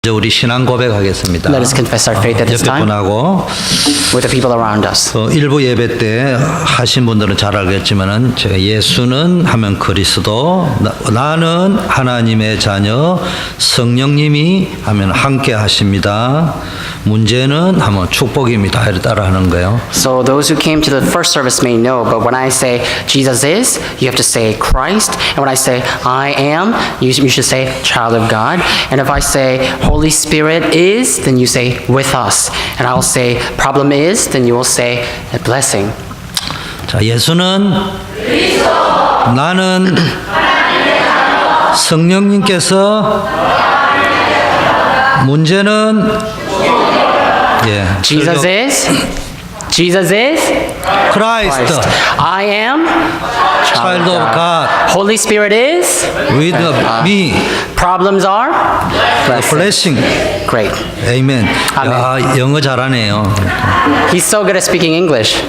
이제 우리 신앙 고백하겠습니다. Let us confess our faith at this 옆에 time 분하고 with the people around us. 일부 예배 때 하신 분들은 잘 알겠지만은 제가 예수는 하면 그리스도, 나는 하나님의 자녀, 성령님이 하면 함께 하십니다. 문제는 하면 축복입니다. 이렇게 따라하는 거예요. So those who came to the first service may know, but when I say Jesus is, you have to say Christ. And when I say I am, you should say child of God. And if I say Holy Spirit is, then you say with us. And I'll say problem is, then you will say a blessing. 자, 예수는 나는 성령님께서 문제는 Jesus is Christ. I am Child of God. Holy Spirit is With me. problems are Blessing. Great. Amen. 아멘. 야, 영어 잘하네요. He's so good at speaking English.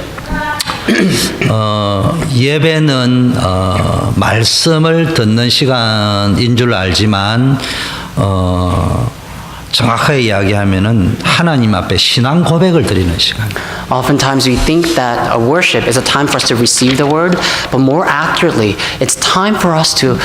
예배는 말씀을 듣는 시간인 줄 알지만 정확하게 이야기하면은 하나님 앞에 신앙 고백을 드리는 시간. Oftentimes we think that a worship is a time for us to receive the word, but more accurately, it's time for us to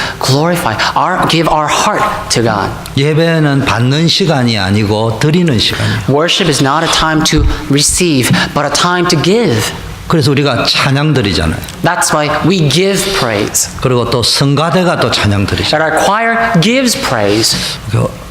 give our heart to God. 예배는 받는 시간이 아니고 드리는 시간이에요. Worship is not a time to receive, but a time to give. 그래서 우리가 찬양 드리잖아요. That's why we give praise. 그리고 또 성가대가 또 찬양 드리죠. That our choir gives praise.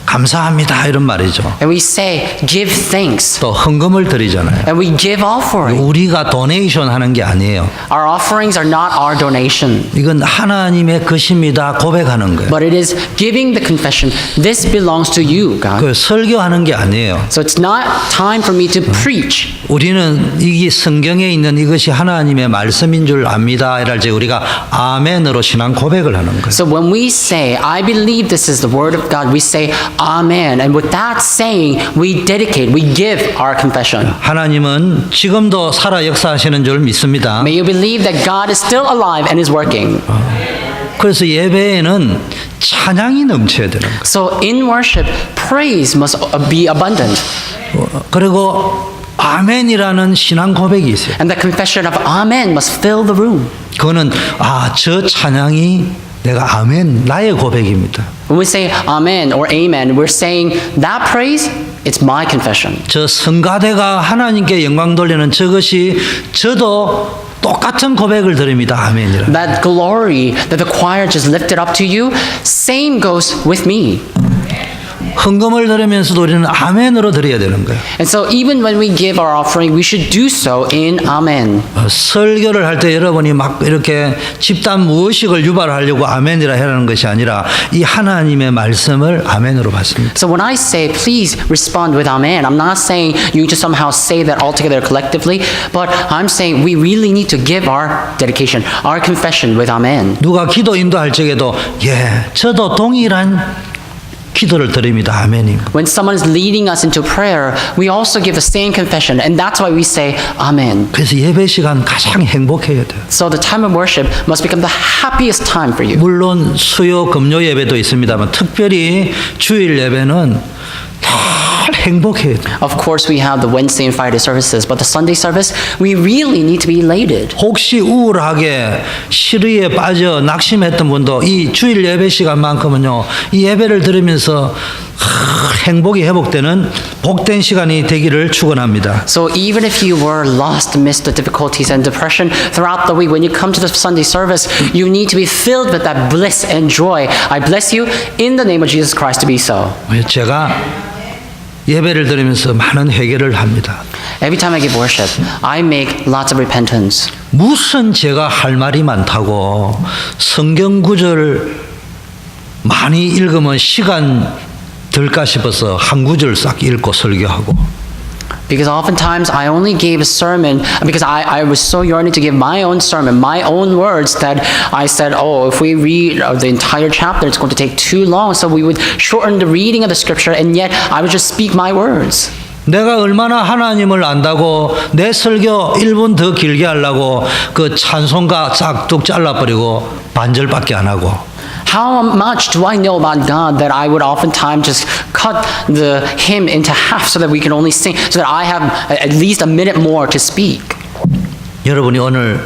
감사합니다 이런 말이죠. And we say, give thanks. 또 헌금을 드리잖아요. And we give offering. 우리가 도네이션 하는 게 아니에요. Our offerings are not our donation. 이건 하나님의 것입니다 고백하는 거예요. But it is giving the confession, this belongs to you, God. 그 설교하는 게 아니에요. So it's not time for me to preach. 우리는 이 성경에 있는 이것이 하나님의 말씀인 줄 압니다. 이럴 때 우리가 아멘으로 신앙 고백을 하는 거예요. So when we say, I believe this is the word of God, we say, Amen. And with that saying, we dedicate, we give our confession. 하나님은 지금도 살아 역사하시는 줄 믿습니다. May you believe that God is still alive and is working. 그래서 예배에는 찬양이 넘쳐야 되는 거예요. So in worship, praise must be abundant. 그리고 아멘이라는 신앙 고백이 있어요. And the confession of Amen must fill the room. 그거는 저 찬양이 내가 아멘 나의 고백입니다. When we say Amen or Amen, we're saying that praise, it's my confession. 저 성가대가 하나님께 영광 돌리는 저것이 저도 똑같은 고백을 드립니다. 아멘이라. That glory that the choir just lifted up to you, same goes with me. 헌금을 드리면서도 우리는 아멘으로 드려야 되는 거예요. And so even when we give our offering, we should do so in Amen. 설교를 할 때 여러분이 막 이렇게 집단 무의식을 유발하려고 아멘이라 하라는 것이 아니라 이 하나님의 말씀을 아멘으로 받습니다. So when I say, please respond with Amen, I'm not saying you to somehow say that all together collectively, but I'm saying we really need to give our dedication, our confession with Amen. 누가 기도 인도할 적에도 저도 동일한 기도를 드립니다. 아멘입니다. When someone is leading us into prayer, we also give the same confession, and that's why we say Amen. 그래서 예배 시간 가장 행복해야 돼요. So the time of worship must become the happiest time for you. 물론 수요 금요 예배도 있습니다만 특별히 주일 예배는 늘 행복해야 돼요. Of course, we have the Wednesday and Friday services, but the Sunday service, we really need to be elated. 혹시 우울하게 시리에 빠져 낙심했던 분도 이 주일 예배 시간만큼은요, 이 예배를 들으면서 행복이 회복되는 복된 시간이 되기를 축원합니다. So even if you were lost amidst the difficulties and depression throughout the week, when you come to the Sunday service, you need to be filled with that bliss and joy. I bless you in the name of Jesus Christ to be so. 제가 예배를 드리면서 많은 회개를 합니다. Every time I give worship, I make lots of repentance. 무슨 제가 할 말이 많다고 성경 구절 많이 읽으면 시간 들까 싶어서 한 구절 싹 읽고 설교하고 Because oftentimes I only gave a sermon because I was so yearning to give my own sermon, my own words, that I said, oh, if we read the entire chapter, it's going to take too long. So we would shorten the reading of the scripture, and yet I would just speak my words. 내가 얼마나 하나님을 안다고 내 설교 1분 더 길게 하려고 그 찬송가 싹둑 잘라버리고 반절밖에 안 하고 How much do I know about God that I would oftentimes just cut the hymn into half so that we can only sing, so that I have at least a minute more to speak? 여러분이 오늘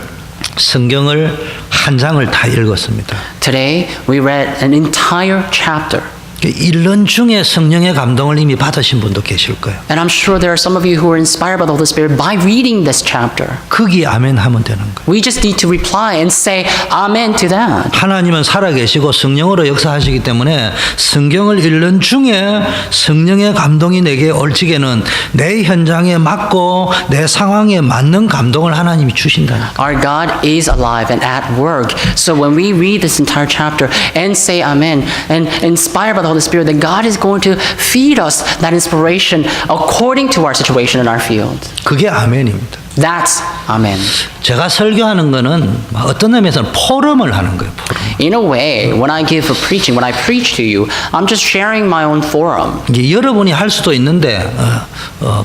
성경을 한 장을 다 읽었습니다. Today, we read an entire chapter. 읽는 중에 성령의 감동을 이미 받으신 분도 계실 거예요. And I'm sure there are some of you who are inspired by the Holy Spirit by reading this chapter. 거기 아멘 하면 되는 거예요. We just need to reply and say amen to that. 하나님은 살아계시고 성령으로 역사하시기 때문에 성경을 읽는 중에 성령의 감동이 내게 올 적에는 내 현장에 맞고 내 상황에 맞는 감동을 하나님이 주신다는 거예요. Our God is alive and at work. So when we read this entire chapter and say amen and inspired by the Holy Spirit, that God is going to feed us that inspiration according to our situation in our field. 그게 아멘입니다. That's amen. 제가 설교하는 거는 어떤 의미에서는 포럼을 하는 거예요. 포럼. In a way, when I give a preaching, when I preach to you, I'm just sharing my own forum. 이제 여러분이 할 수도 있는데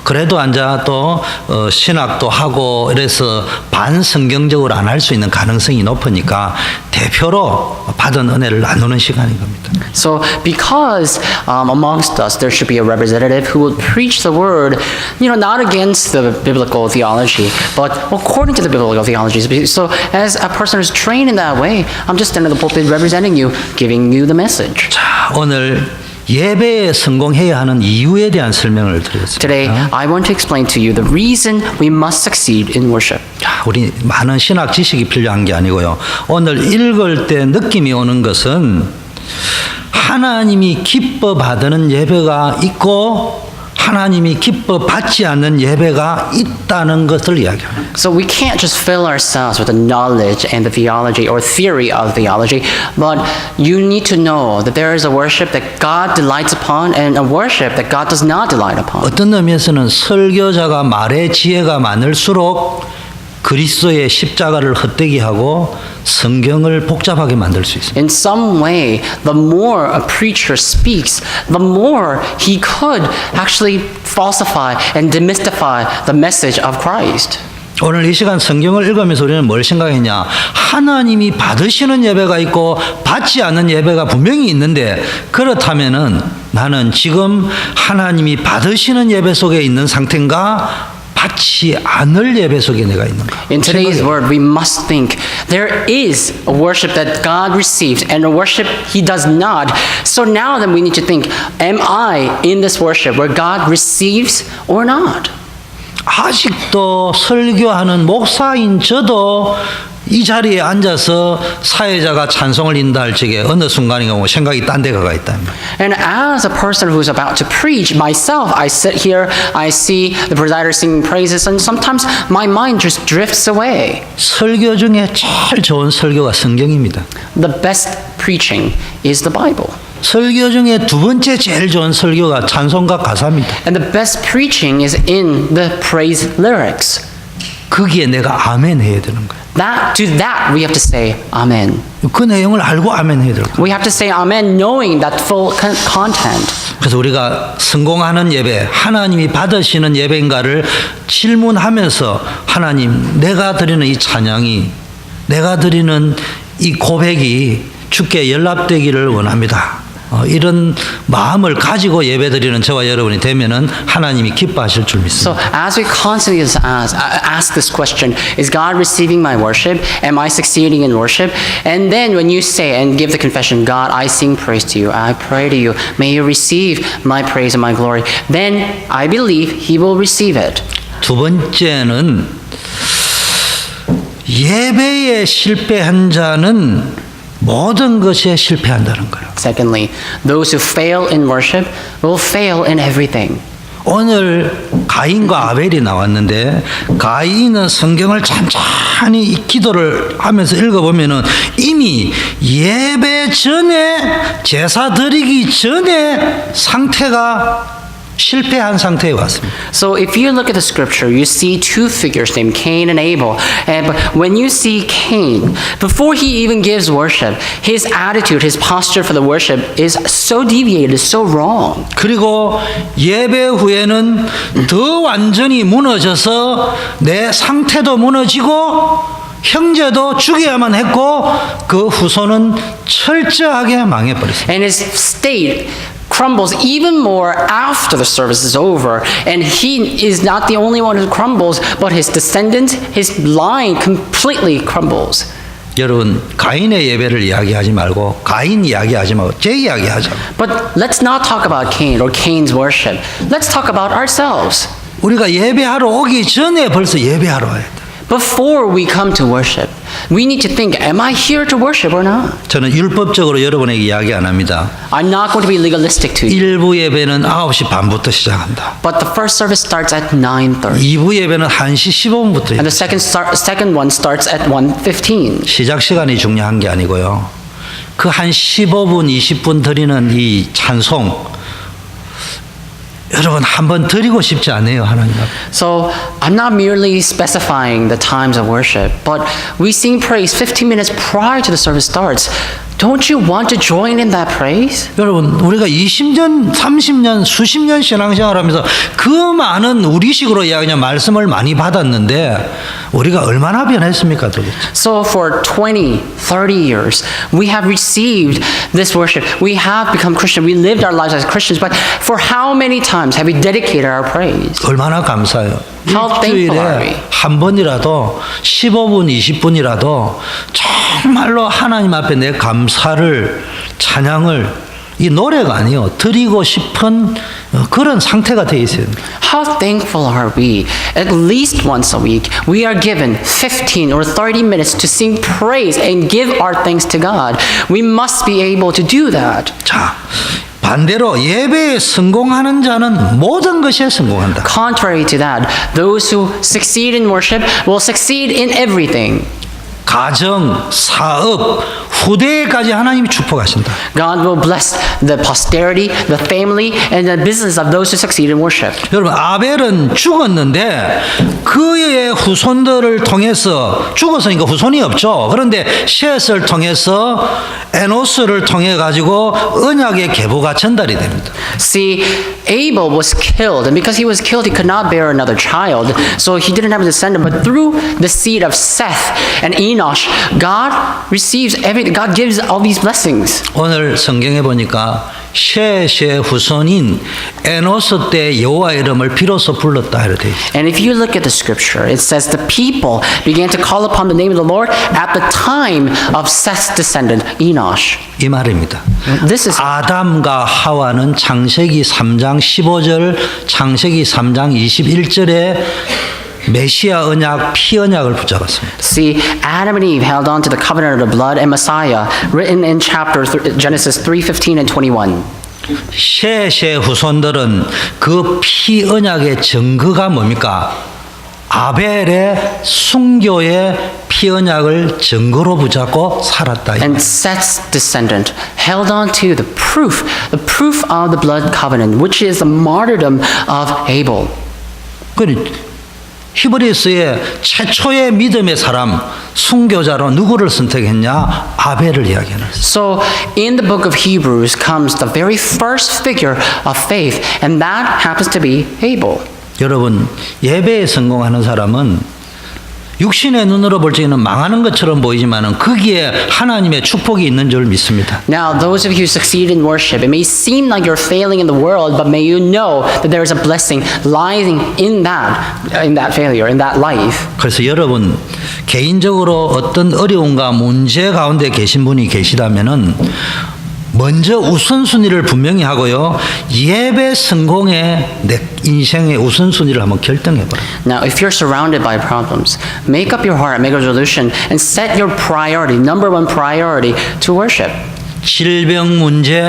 그래도 앉아 또 신학도 하고 이래서 반성경적으로 안 할 수 있는 가능성이 높으니까 대표로 받은 은혜를 나누는 시간인 겁니다. So because amongst us there should be a representative who will preach the word, not against the biblical theology, but according to the biblical theology. So as a person who's trained in that way, I'm just standing in the pulpit representing you, giving you the message. 자, 오늘 예배에 성공해야 하는 이유에 대한 설명을 드리겠습니다. Today, I want to explain to you the reason we must succeed in worship. 자, 우리 많은 신학 지식이 필요한 게 아니고요. 오늘 읽을 때 느낌이 오는 것은 하나님이 기뻐 받는 예배가 있고 하나님이 기뻐 받지 않는 예배가 있다는 것을 이야기합니다. So we can't just fill ourselves with the knowledge and the theology or theory of theology, but you need to know that there is a worship that God delights upon and a worship that God does not delight upon. 어떤 의미에서는 설교자가 말의 지혜가 많을수록 그리스도의 십자가를 헛되게 하고 성경을 복잡하게 만들 수 있습니다. In some way, the more a preacher speaks, the more he could actually falsify and demystify the message of Christ. 오늘 이 시간 성경을 읽으면서 우리는 뭘 생각했냐? 하나님이 받으시는 예배가 있고 받지 않는 예배가 분명히 있는데 그렇다면은 나는 지금 하나님이 받으시는 예배 속에 있는 상태인가? 받지 않을 예배 속에 내가 있는가? In today's word, we must think there is a worship that God receives and a worship He does not. So now then we need to think, am I in this worship where God receives or not? 아직도 설교하는 목사인 저도 이 자리에 앉아서 사회자가 찬송을 인다 할 적에 어느 순간인가 뭐 생각이 딴 데 가 있다. And as a person who's about to preach, myself, I sit here, I see the presider singing praises, and sometimes my mind just drifts away. 설교 중에 제일 좋은 설교가 성경입니다. The best preaching is the Bible. 설교 중에 두 번째 제일 좋은 설교가 찬송가 가사입니다. And the best preaching is in the praise lyrics. 거기에 내가 아멘 해야 되는 거예요. To that we have to say amen. 그 내용을 알고 아멘 해야 될 거예요. We have to say amen knowing that full content. 그래서 우리가 성공하는 예배, 하나님이 받으시는 예배인가를 질문하면서 하나님, 내가 드리는 이 찬양이, 내가 드리는 이 고백이 주께 연락되기를 원합니다. 이런 마음을 가지고 예배드리는 저와 여러분이 되면은 하나님이 기뻐하실 줄 So 믿습니다. as we constantly ask this question, is God receiving my worship? Am I succeeding in worship? And then when you say and give the confession, God, I sing praise to you, I pray to you, may you receive my praise and my glory, then I believe He will receive it. 두 번째는 예배에 실패한 자는 모든 것에 실패한다는 거예요. Secondly, those who fail in worship will fail in everything. 오늘 가인과 아벨이 나왔는데 가인은 성경을 찬찬히 기도를 하면서 읽어보면은 이미 예배 전에 제사 드리기 전에 상태가 실패한 상태에 왔습니다. So if you look at the scripture, you see two figures named Cain and Abel. But when you see Cain, before he even gives worship, his attitude, his posture for the worship is so deviated, so wrong. 그리고 예배 후에는 더 완전히 무너져서 내 상태도 무너지고 형제도 죽여야만 했고 그 후손은 철저하게 망해버렸어요. And his state crumbles even more after the service is over. And he is not the only one who crumbles, but his descendants, his line completely crumbles. 여러분 가인의 예배를 이야기하지 말고 가인 이야기하지 말고 제 이야기하자. But let's not talk about Cain or Cain's worship. Let's talk about ourselves. 우리가 예배하러 오기 전에 벌써 예배하러 와야 돼. Before we come to worship, we need to think, am I here to worship or not? 저는 율법적으로 여러분에게 이야기 안 합니다. I'm not going to be legalistic to you. 일부 예배는 9시 반부터 시작한다. But the first service starts at 9:30. 2부 예배는 1시 15분부터 And the second one starts at 1:15. 시작 시간이 중요한 게 아니고요. 그 한 15분, 20분 드리는 이 찬송 여러분 한번 드리고 싶지 않아요, 하나님 앞에. So I'm not merely specifying the times of worship, but we sing praise 15 minutes prior to the service starts. Don't you want to join in that praise? 여러분 우리가 20년, 30년, 수십 년 신앙생활하면서 그 많은 우리식으로 이야기하는 말씀을 많이 받았는데 우리가 얼마나 변했습니까 도대체? So for 20, 30 years, we have received this worship. We have become Christian. We lived our lives as Christians. But for how many times have we dedicated our praise? 얼마나 감사해요. How thankful are we? 일주일에 한 번이라도 15분, 20분이라도 정말로 하나님 앞에 내 감사를 찬양을 이 노래가 아니요 드리고 싶은 그런 상태가 돼 있어요. How thankful are we? At least once a week, we are given 15 or 30 minutes to sing praise and give our thanks to God. We must be able to do that. 자, 반대로 예배에 성공하는 자는 모든 것에 성공한다. Contrary to that, those who succeed in worship will succeed in everything. 가정, 사업, 후대까지 하나님이 축복하신다. God will bless the posterity, the family, and the business of those who succeed in worship. 여러분 아벨은 죽었는데 그의 후손들을 통해서 죽었으니까 후손이 없죠. 그런데 셋을 통해서 에노스를 통해 가지고 언약의 계보가 전달이 됩니다. See, Abel was killed, and because he was killed, he could not bear another child, so he didn't have a descendant. But through the seed of Seth and Enosh, God gives all these blessings. 오늘 성경에 보니까 셋의 후손인 에노스 때 여호와 이름을 비로소 불렀다 이렇게 돼 있어요. And if you look at the scripture, it says the people began to call upon the name of the Lord at the time of Seth's descendant Enosh. 이 말입니다. This is 아담과 하와는 창세기 3장 15절, 창세기 3장 21절에 메시아 언약, 피 언약을 붙잡았습니다. See, Adam and Eve held on to the covenant of the blood and Messiah, written in Genesis 3:15 and 21. 셋의 후손들은 그 피 언약의 증거가 뭡니까? 아벨의 순교의 피 언약을 증거로 붙잡고 살았다. And Seth's descendant held on to the proof of the blood covenant, which is the martyrdom of Abel. 히브리서의 최초의 믿음의 사람 순교자로 누구를 선택했냐? 아벨을 이야기하는. So in the book of Hebrews comes the very first figure of faith, and that happens to be Abel. 여러분 예배에 성공하는 사람은 육신의 눈으로 볼 적에는 망하는 것처럼 보이지만은 거기에 하나님의 축복이 있는 줄 믿습니다. Now, those of you who succeed in worship, it may seem like you're failing in the world, but may you know that there is a blessing lying in that failure, in that life. 그래서 여러분 개인적으로 어떤 어려움과 문제 가운데 계신 분이 계시다면은 먼저 우선순위를 분명히 하고요. 예배 성공에 내 인생의 우선순위를 한번 결정해봐라. Now, if you're surrounded by problems, make up your heart, make a resolution, and set your priority, number one priority, to worship. 질병 문제,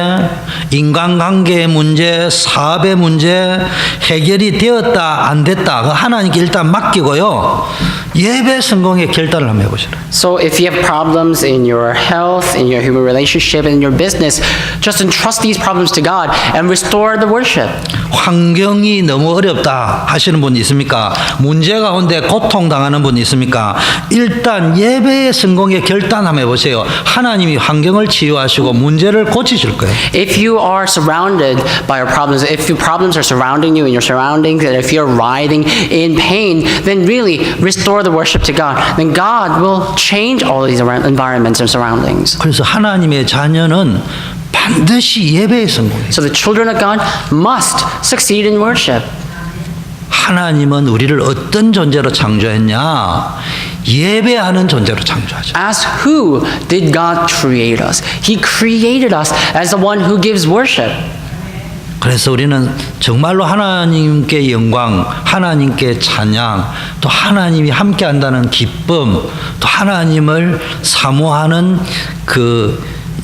인간관계의 문제, 사업의 문제 해결이 되었다 안 됐다 하나님께 일단 맡기고요. 예배 성공의 결단을 한번 해보시라. So if you have problems in your health, in your human relationship, in your business, just entrust these problems to God and restore the worship. 환경이 너무 어렵다 하시는 분 있습니까? 문제 가운데 고통당하는 분 있습니까? 일단 예배의 성공의 결단 한번 해보세요. 하나님이 환경을 치유하시고 가지고 문제를 고치실 거예요. If you are surrounded by your problems, if your problems are surrounding you and your surroundings, and if you're writhing in pain, then really restore the worship to God. Then God will change all these environments and surroundings. 그래서 하나님의 자녀는 반드시 예배에 성공해요. So the children of God must succeed in worship. 하나님은 우리를 어떤 존재로 창조했냐? 예배하는 존재로 창조하죠. As who did God create us? He created us as the one who gives worship. 그래서 우리는 정말로 하나님께 영광, 하나님께 찬양, 또 하나님이 함께한다는 기쁨, 또 하나님을 사모하는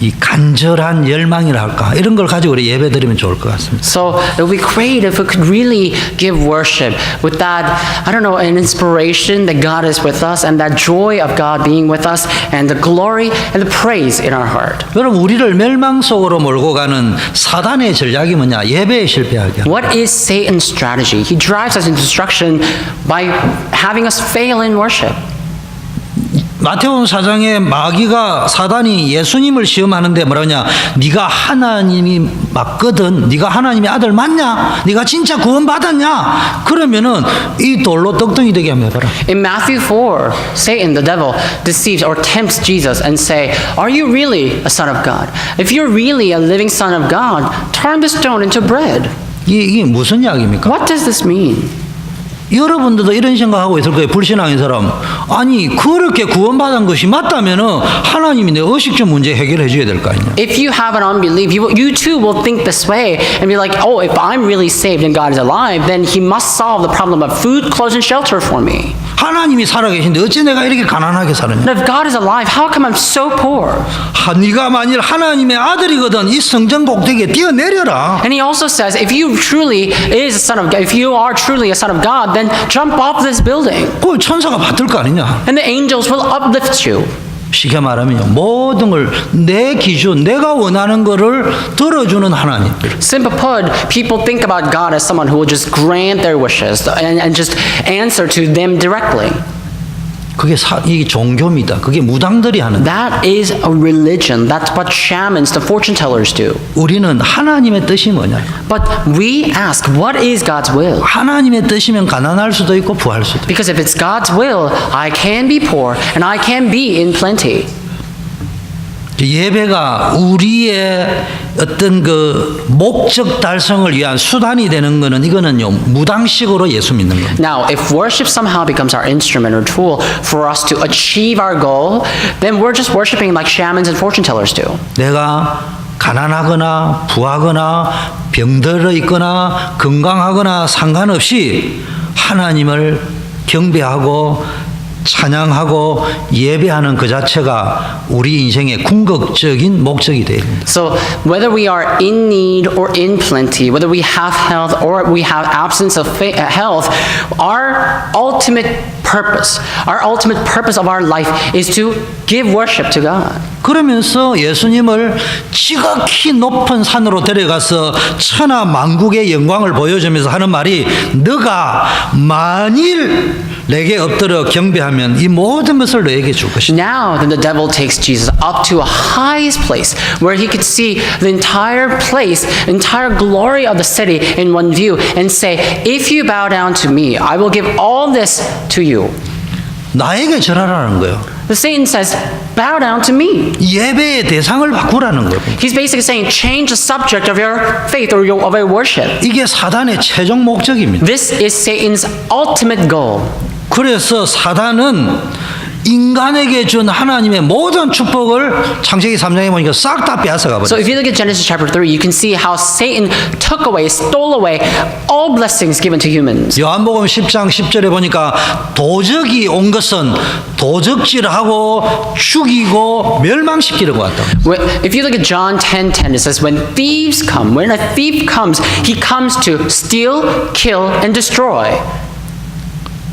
이 간절한 열망이라 할까 이런 걸 가지고 우리 예배드리면 좋을 것 같습니다. So it would be great if we could really give worship with that, I don't know, an inspiration that God is with us and that joy of God being with us and the glory and the praise in our heart. 여러분 우리를 멸망 속으로 몰고 가는 사단의 전략이 뭐냐? 예배에 실패하게. What is Satan's strategy? He drives us into destruction by having us fail in worship. 마태복음 4장에 마귀가 사단이 예수님을 시험하는데 뭐라냐? 네가 하나님이 맞거든. 네가 하나님의 아들 맞냐? 네가 진짜 구원 받았냐? 그러면은 이 돌로 떡덩이 되게 한번 해봐라. In Matthew 4, Satan, the devil, deceives or tempts Jesus and say, "Are you really a son of God? If you're really a living son of God, turn the stone into bread." 이게 무슨 이야기입니까? What does this mean? 여러분들도 이런 생각하고 있을 거예요. 불신앙인 사람. 아니 그렇게 구원받은 것이 맞다면은 하나님이 내 의식주 문제 해결해 줘야 될 거 아니냐. If you have an unbelief, you too will think this way and be like, oh, if I'm really saved and God is alive, then He must solve the problem of food, clothes, and shelter for me. 하나님이 살아계신데 어찌 내가 이렇게 가난하게 사느냐. And if God is alive, how come I'm so poor? 네가 만일 하나님의 아들이거든 이 성전 꼭대기에 뛰어내려라. And He also says, if you truly is a son of God, if you are truly a son of God, then jump off this building. 그 천사가 받을 거 아니냐. And the angels will uplift you. 쉽게 말하면요, 모든 걸 내 기준, 내가 원하는 거를 들어주는 하나님. Simply put, people think about God as someone who will just grant their wishes and just answer to them directly. 그게 이 종교입니다. 그게 무당들이 하는. That is a religion. That's what shamans, the fortune tellers do. 우리는 하나님의 뜻이 뭐냐? But we ask, what is God's will? 하나님의 뜻이면 가난할 수도 있고 부할 수도 있고. Because if it's God's will, I can be poor and I can be in plenty. 예배가 우리의 어떤 그 목적 달성을 위한 수단이 되는 거는 이거는요 무당식으로 예수 믿는 겁니다. Now, if worship somehow becomes our instrument or tool for us to achieve our goal, then we're just worshiping like shamans and fortune tellers do. 내가 가난하거나 부하거나 병들어 있거나 건강하거나 상관없이 하나님을 경배하고 찬양하고 예배하는 그 자체가 우리 인생의 궁극적인 목적이 돼야 됩니다. So whether we are in need or in plenty, whether we have health or we have absence of health, our ultimate purpose of our life is to give worship to God. 그러면서 예수님을 지극히 높은 산으로 데려가서 천하 만국의 영광을 보여주면서 하는 말이 너가 만일 내게 엎드려 경배하면 이 모든 것을 너에게 줄 것이다. Now then the devil takes Jesus up to a highest place where he could see the entire place, entire glory of the city in one view and say, if you bow down to me, I will give all this to you. 나에게 절하라는 거예요. The Satan says, bow down to me. 예배의 대상을 바꾸라는 거예요. He's basically saying, change the subject of your faith or of your worship. 이게 사단의 최종 목적입니다. This is Satan's ultimate goal. 그래서 사단은 인간에게 준 하나님의 모든 축복을 창세기 3장에 보니까 싹 다 빼앗아가 So 버렸어요. if you look at Genesis chapter 3, you can see how Satan took away, stole away all blessings given to humans. 요한복음 10장 10절에 보니까 도적이 온 것은 도적질하고 죽이고 멸망시키려고 왔다. If you look at John 10:10, it says, when thieves come, when a thief comes, he comes to steal, kill, and destroy.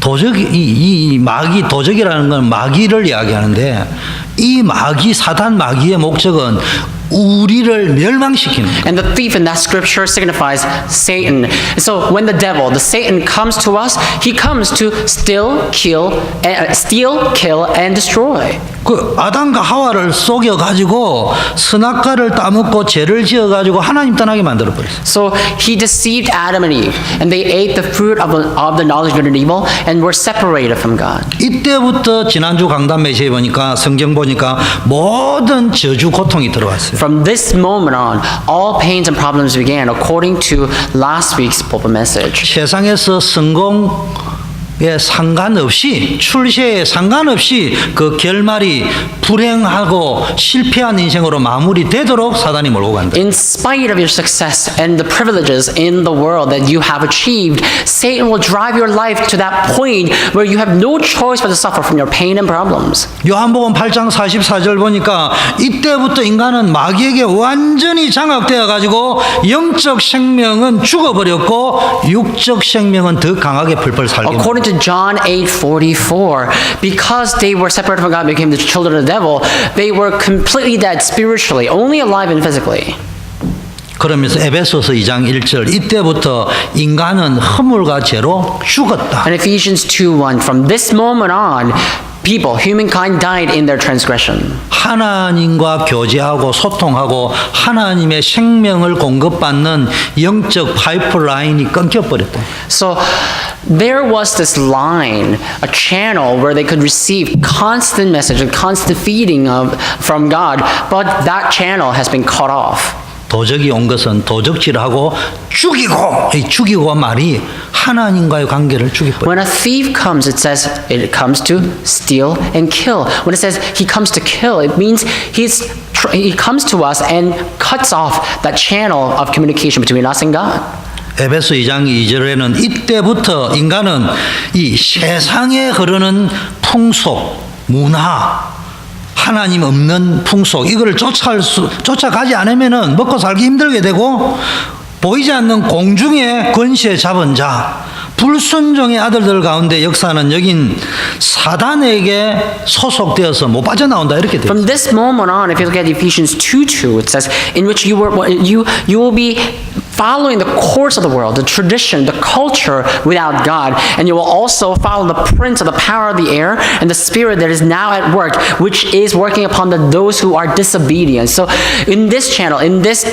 도적이 이 마귀 도적이라는 건 마귀를 이야기하는데 이 마귀 사단 마귀의 목적은 우리를 멸망시키는 거예요. And the thief in that scripture signifies Satan. And so when the devil, the Satan comes to us, he comes to steal, kill, and destroy. 그 아담과 하와를 속여 가지고 선악과를 따먹고 죄를 지어 가지고 하나님 떠나게 만들어 버렸어요. So he deceived Adam and Eve, and they ate the fruit of the knowledge of good and evil, and were separated from God. 이때부터 지난주 강단 메시지 보니까 성경 보니까 모든 저주 고통이 들어왔어요. From this moment on, all pains and problems began, according to last week's pulpit message. 세상에서 성공에 상관없이 출세에 상관없이 그 결말이 불행하고 실패한 인생으로 마무리되도록 사단이 몰고 간다. In spite of your success and the privileges in the world that you have achieved, Satan will drive your life to that point where you have no choice but to suffer from your pain and problems. 요한복음 8장 44절 보니까 이때부터 인간은 마귀에게 완전히 장악되어 가지고 영적 생명은 죽어버렸고 육적 생명은 더 강하게 펄펄 살게. According to John 8:44, because they were separated from God and became the children of the devil, they were completely dead spiritually, only alive and physically. 그러면서 에베소서 2장 1절 이때부터 인간은 허물과 죄로 죽었다. And Ephesians 2:1, from this moment on, humankind died in their transgression. 하나님과 교제하고 소통하고 하나님의 생명을 공급받는 영적 파이프라인이 끊겨버렸다. So there was this line, a channel where they could receive constant message and constant feeding from God, but that channel has been cut off. 도적이 온 것은 도적질하고 죽이고, 이 죽이고 말이 하나님과의 관계를 죽여버려. When a thief comes, it says it comes to steal and kill. When it says he comes to kill, it means he comes to us and cuts off that channel of communication between us and God. 에베소 2장 2절에는 이때부터 인간은 이 세상에 흐르는 풍속, 문화, 하나님 없는 풍속 이거를 쫓아가지 않으면은 먹고 살기 힘들게 되고 보이지 않는 공중의 권세 잡은 자 불순종의 아들들 가운데 역사는 여긴 사단에게 소속되어서 못 빠져나온다 이렇게 돼요. From this moment on, if you look at Ephesians 2:2, it says, in which you will be following the course of the world, the tradition, the culture without God, and you will also follow the prince of the power of the air and the spirit that is now at work, which is working upon those who are disobedient. So in this channel, in this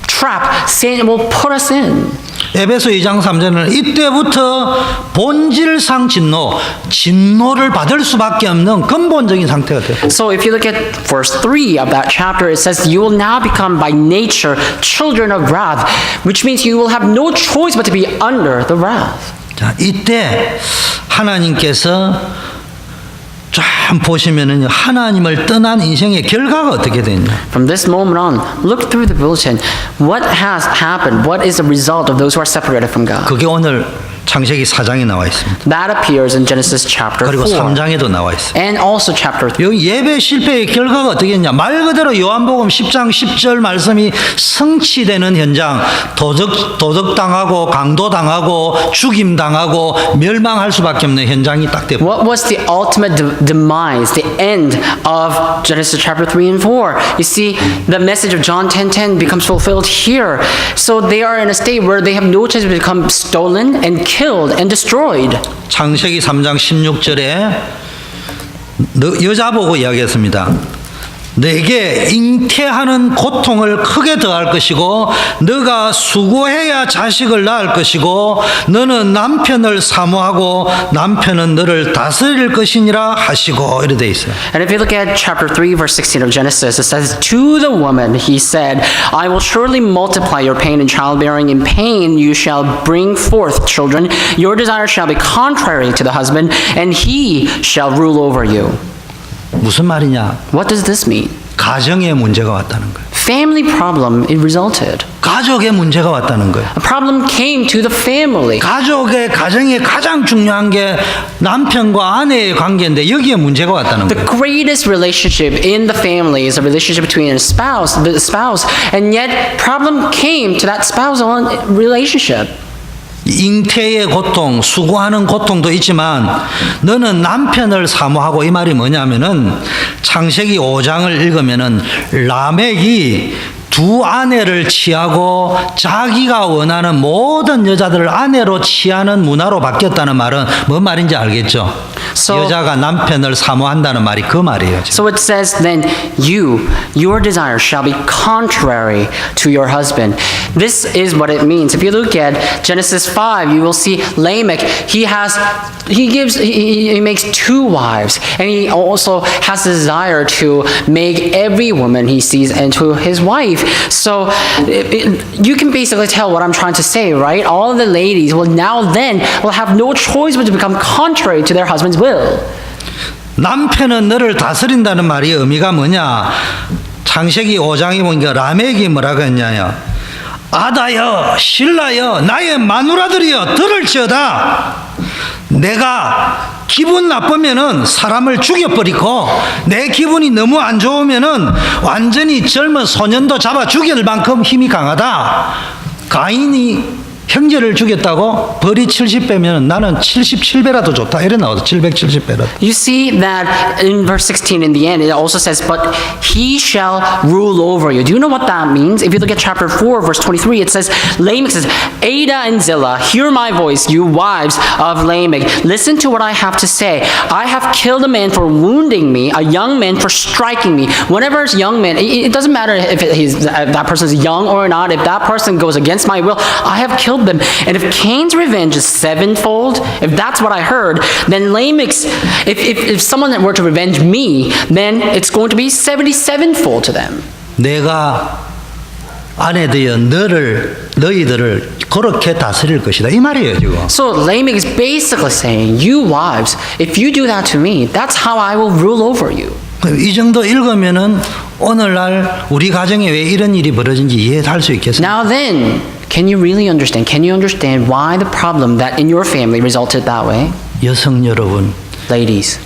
trap, Satan will put us in. 에베소 2장 3절은 이때부터 본질상 진노를 받을 수밖에 없는 근본적인 상태가 돼요. So if you look at verse 3 of that chapter, it says, you will now become by nature children of wrath, which means you will have no choice but to be under the wrath. 자, 이때 하나님께서 쫙 보시면은 하나님을 떠난 인생의 결과가 어떻게 되냐? From this moment on, look through the bulletin. What has happened? What is the result of those who are separated from God? 그게 오늘 창세기 4장에 나와 있습니다. That appears in Genesis chapter 4. 그리고 3장에도 나와 있어요. And also chapter 3. 여기 예배 실패의 결과가 어떻게 했냐? 말 그대로 요한복음 10장 10절 말씀이 성취되는 현장, 도덕당하고 강도당하고 죽임당하고 멸망할 수밖에 없는 현장이 딱 돼요. What was the ultimate demise, the end of Genesis chapter 3 and 4? You see, the message of John 10:10 becomes fulfilled here. So they are in a state where they have no chance to become stolen and killed and destroyed. 창세기 3장 16절에 여자 보고 이야기했습니다. 내게 잉태하는 고통을 크게 더할 것이고 너가 수고해야 자식을 낳을 것이고 너는 남편을 사모하고 남편은 너를 다스릴 것이니라 하시고 이렇게 돼 있어요. And if you look at chapter 3 verse 16 of Genesis, it says, to the woman he said, I will surely multiply your pain in childbearing. In pain you shall bring forth children. Your desire shall be contrary to the husband, and he shall rule over you. 무슨 말이냐? What does this mean? 가정에 문제가 왔다는 거예요. Family problem, it resulted. 가족에 문제가 왔다는 거예요. A problem came to the family. 가정에 가장 중요한 게 남편과 아내의 관계인데 여기에 문제가 왔다는 The 거예요. greatest relationship in the family is a relationship between the spouse, and yet problem came to that spousal relationship. 잉태의 고통, 수고하는 고통도 있지만 너는 남편을 사모하고 이 말이 뭐냐면은 창세기 5장을 읽으면은 라멕이 두 아내를 취하고 자기가 원하는 모든 여자들을 아내로 취하는 문화로 바뀌었다는 말은 뭔 말인지 알겠죠? So- 여자가 남편을 사모한다는 말이 그 말이에요. 지금. So it says, then your desire shall be contrary to your husband. This is what it means. If you look at Genesis 5, you will see Lamech, he makes two wives, and he also has the desire to make every woman he sees into his wife. So you can basically tell what I'm trying to say, right? All of the ladies will have no choice but to become contrary to their husband's will. 남편은 너를 다스린다는 말이 의미가 뭐냐? 창세기 5장에 보니까 라멕이 뭐라고 했냐요? 아다여 신라여 나의 마누라들이여 들을지어다. 내가 기분 나쁘면은 사람을 죽여버리고 내 기분이 너무 안 좋으면은 완전히 젊은 소년도 잡아 죽일 만큼 힘이 강하다. 가인이 형제를 죽였다고 벌이 70배면 나는 77배라도 좋다. 이래 나와서 770배라도. You see that in verse 16 in the end, it also says, but he shall rule over you. Do you know what that means? If you look at chapter 4, verse 23, it says, Lamech says, Ada and Zillah, hear my voice, you wives of Lamech. Listen to what I have to say. I have killed a man for wounding me, a young man for striking me. Whenever it's young man, it doesn't matter if that person is young or not. If that person goes against my will, I have killed them. And if Cain's revenge is sevenfold, if that's what I heard, then Lamech's, if someone were to revenge me, then it's going to be 77fold to them. 내가 아내되어 너희들을 그렇게 다스릴 것이다. 이 말이에요, 지금. So Lamech is basically saying, you wives, if you do that to me, that's how I will rule over you. 이 정도 읽으면은 오늘날 우리 가정에 왜 이런 일이 벌어진지 이해할 수 있겠어요? Now then, can you really understand? Can you understand why the problem that in your family resulted that way? 여성 여러분, Ladies,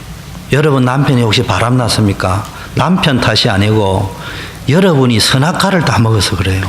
여러분 남편이 혹시 바람났습니까? 남편 탓이 아니고 여러분이 선악과를 다 먹어서 그래요.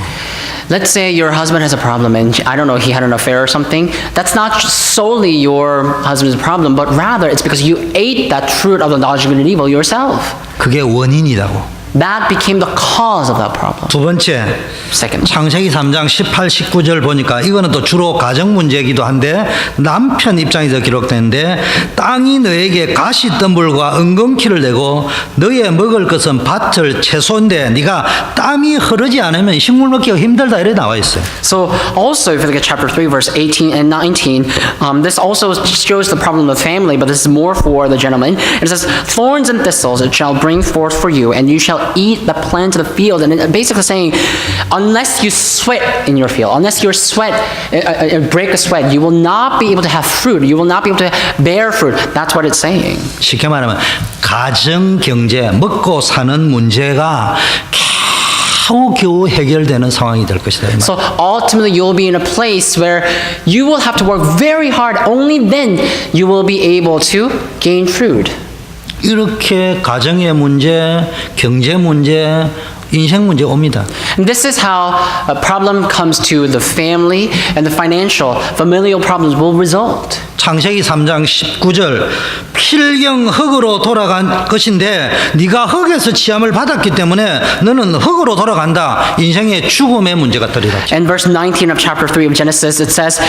let's say your husband has a problem and I don't know, he had an affair or something. That's not solely your husband's problem, but rather it's because you ate that fruit of the knowledge of good and evil yourself. 그게 원인이라고. That became the cause of that problem. 두 번째, Second, 창세기 3장 18, 19절 보니까 이거는 또 주로 가정 문제이기도 한데 남편 입장에서 기록되는데 땅이 너에게 가시덤불과 은금키를 내고 너의 먹을 것은 밭을 채소인데 네가 땀이 흐르지 않으면 식물 먹기가 힘들다 이래 나와 있어요. so also if you look at chapter 3, verse 18 and 19, this also shows the problem of family, but this is more for the gentleman. It says, thorns and thistles it shall bring forth for you, and you shall eat the plants of the field. And it basically saying, unless you sweat in your field, unless you break a sweat, you will not be able to have fruit. You will not be able to bear fruit. That's what it's saying. 쉽게 말하면 가정 경제 먹고 사는 문제가 겨우 해결되는 상황이 될 것이다. 이 말. So ultimately, you'll be in a place where you will have to work very hard. Only then you will be able to gain fruit. 이렇게 가정의 문제, 경제 문제, 인생 문제 옵니다. And this is how a problem comes to the family, and the familial problems will result. 창세기 3장 19절 필경 흙으로 돌아간 것인데 네가 흙에서 취함을 받았기 때문에 너는 흙으로 돌아간다. 인생의 죽음의 문제가 떨어졌다. And verse 19 of chapter 3 of Genesis, it says,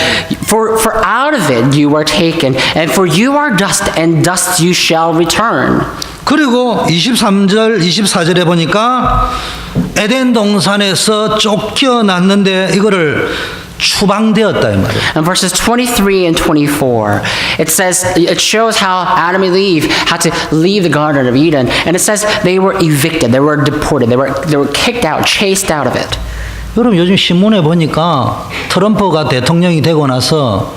For out of it you were taken, and for you are dust, and dust you shall return. 그리고 23절, 24절에 보니까 에덴 동산에서 쫓겨났는데 이거를 추방되었다 이 말이에요. And verses 23 and 24, it shows how Adam and Eve had to leave the Garden of Eden, and it says they were evicted, they were deported, they were kicked out, chased out of it. 여러분 요즘 신문에 보니까 트럼프가 대통령이 되고 나서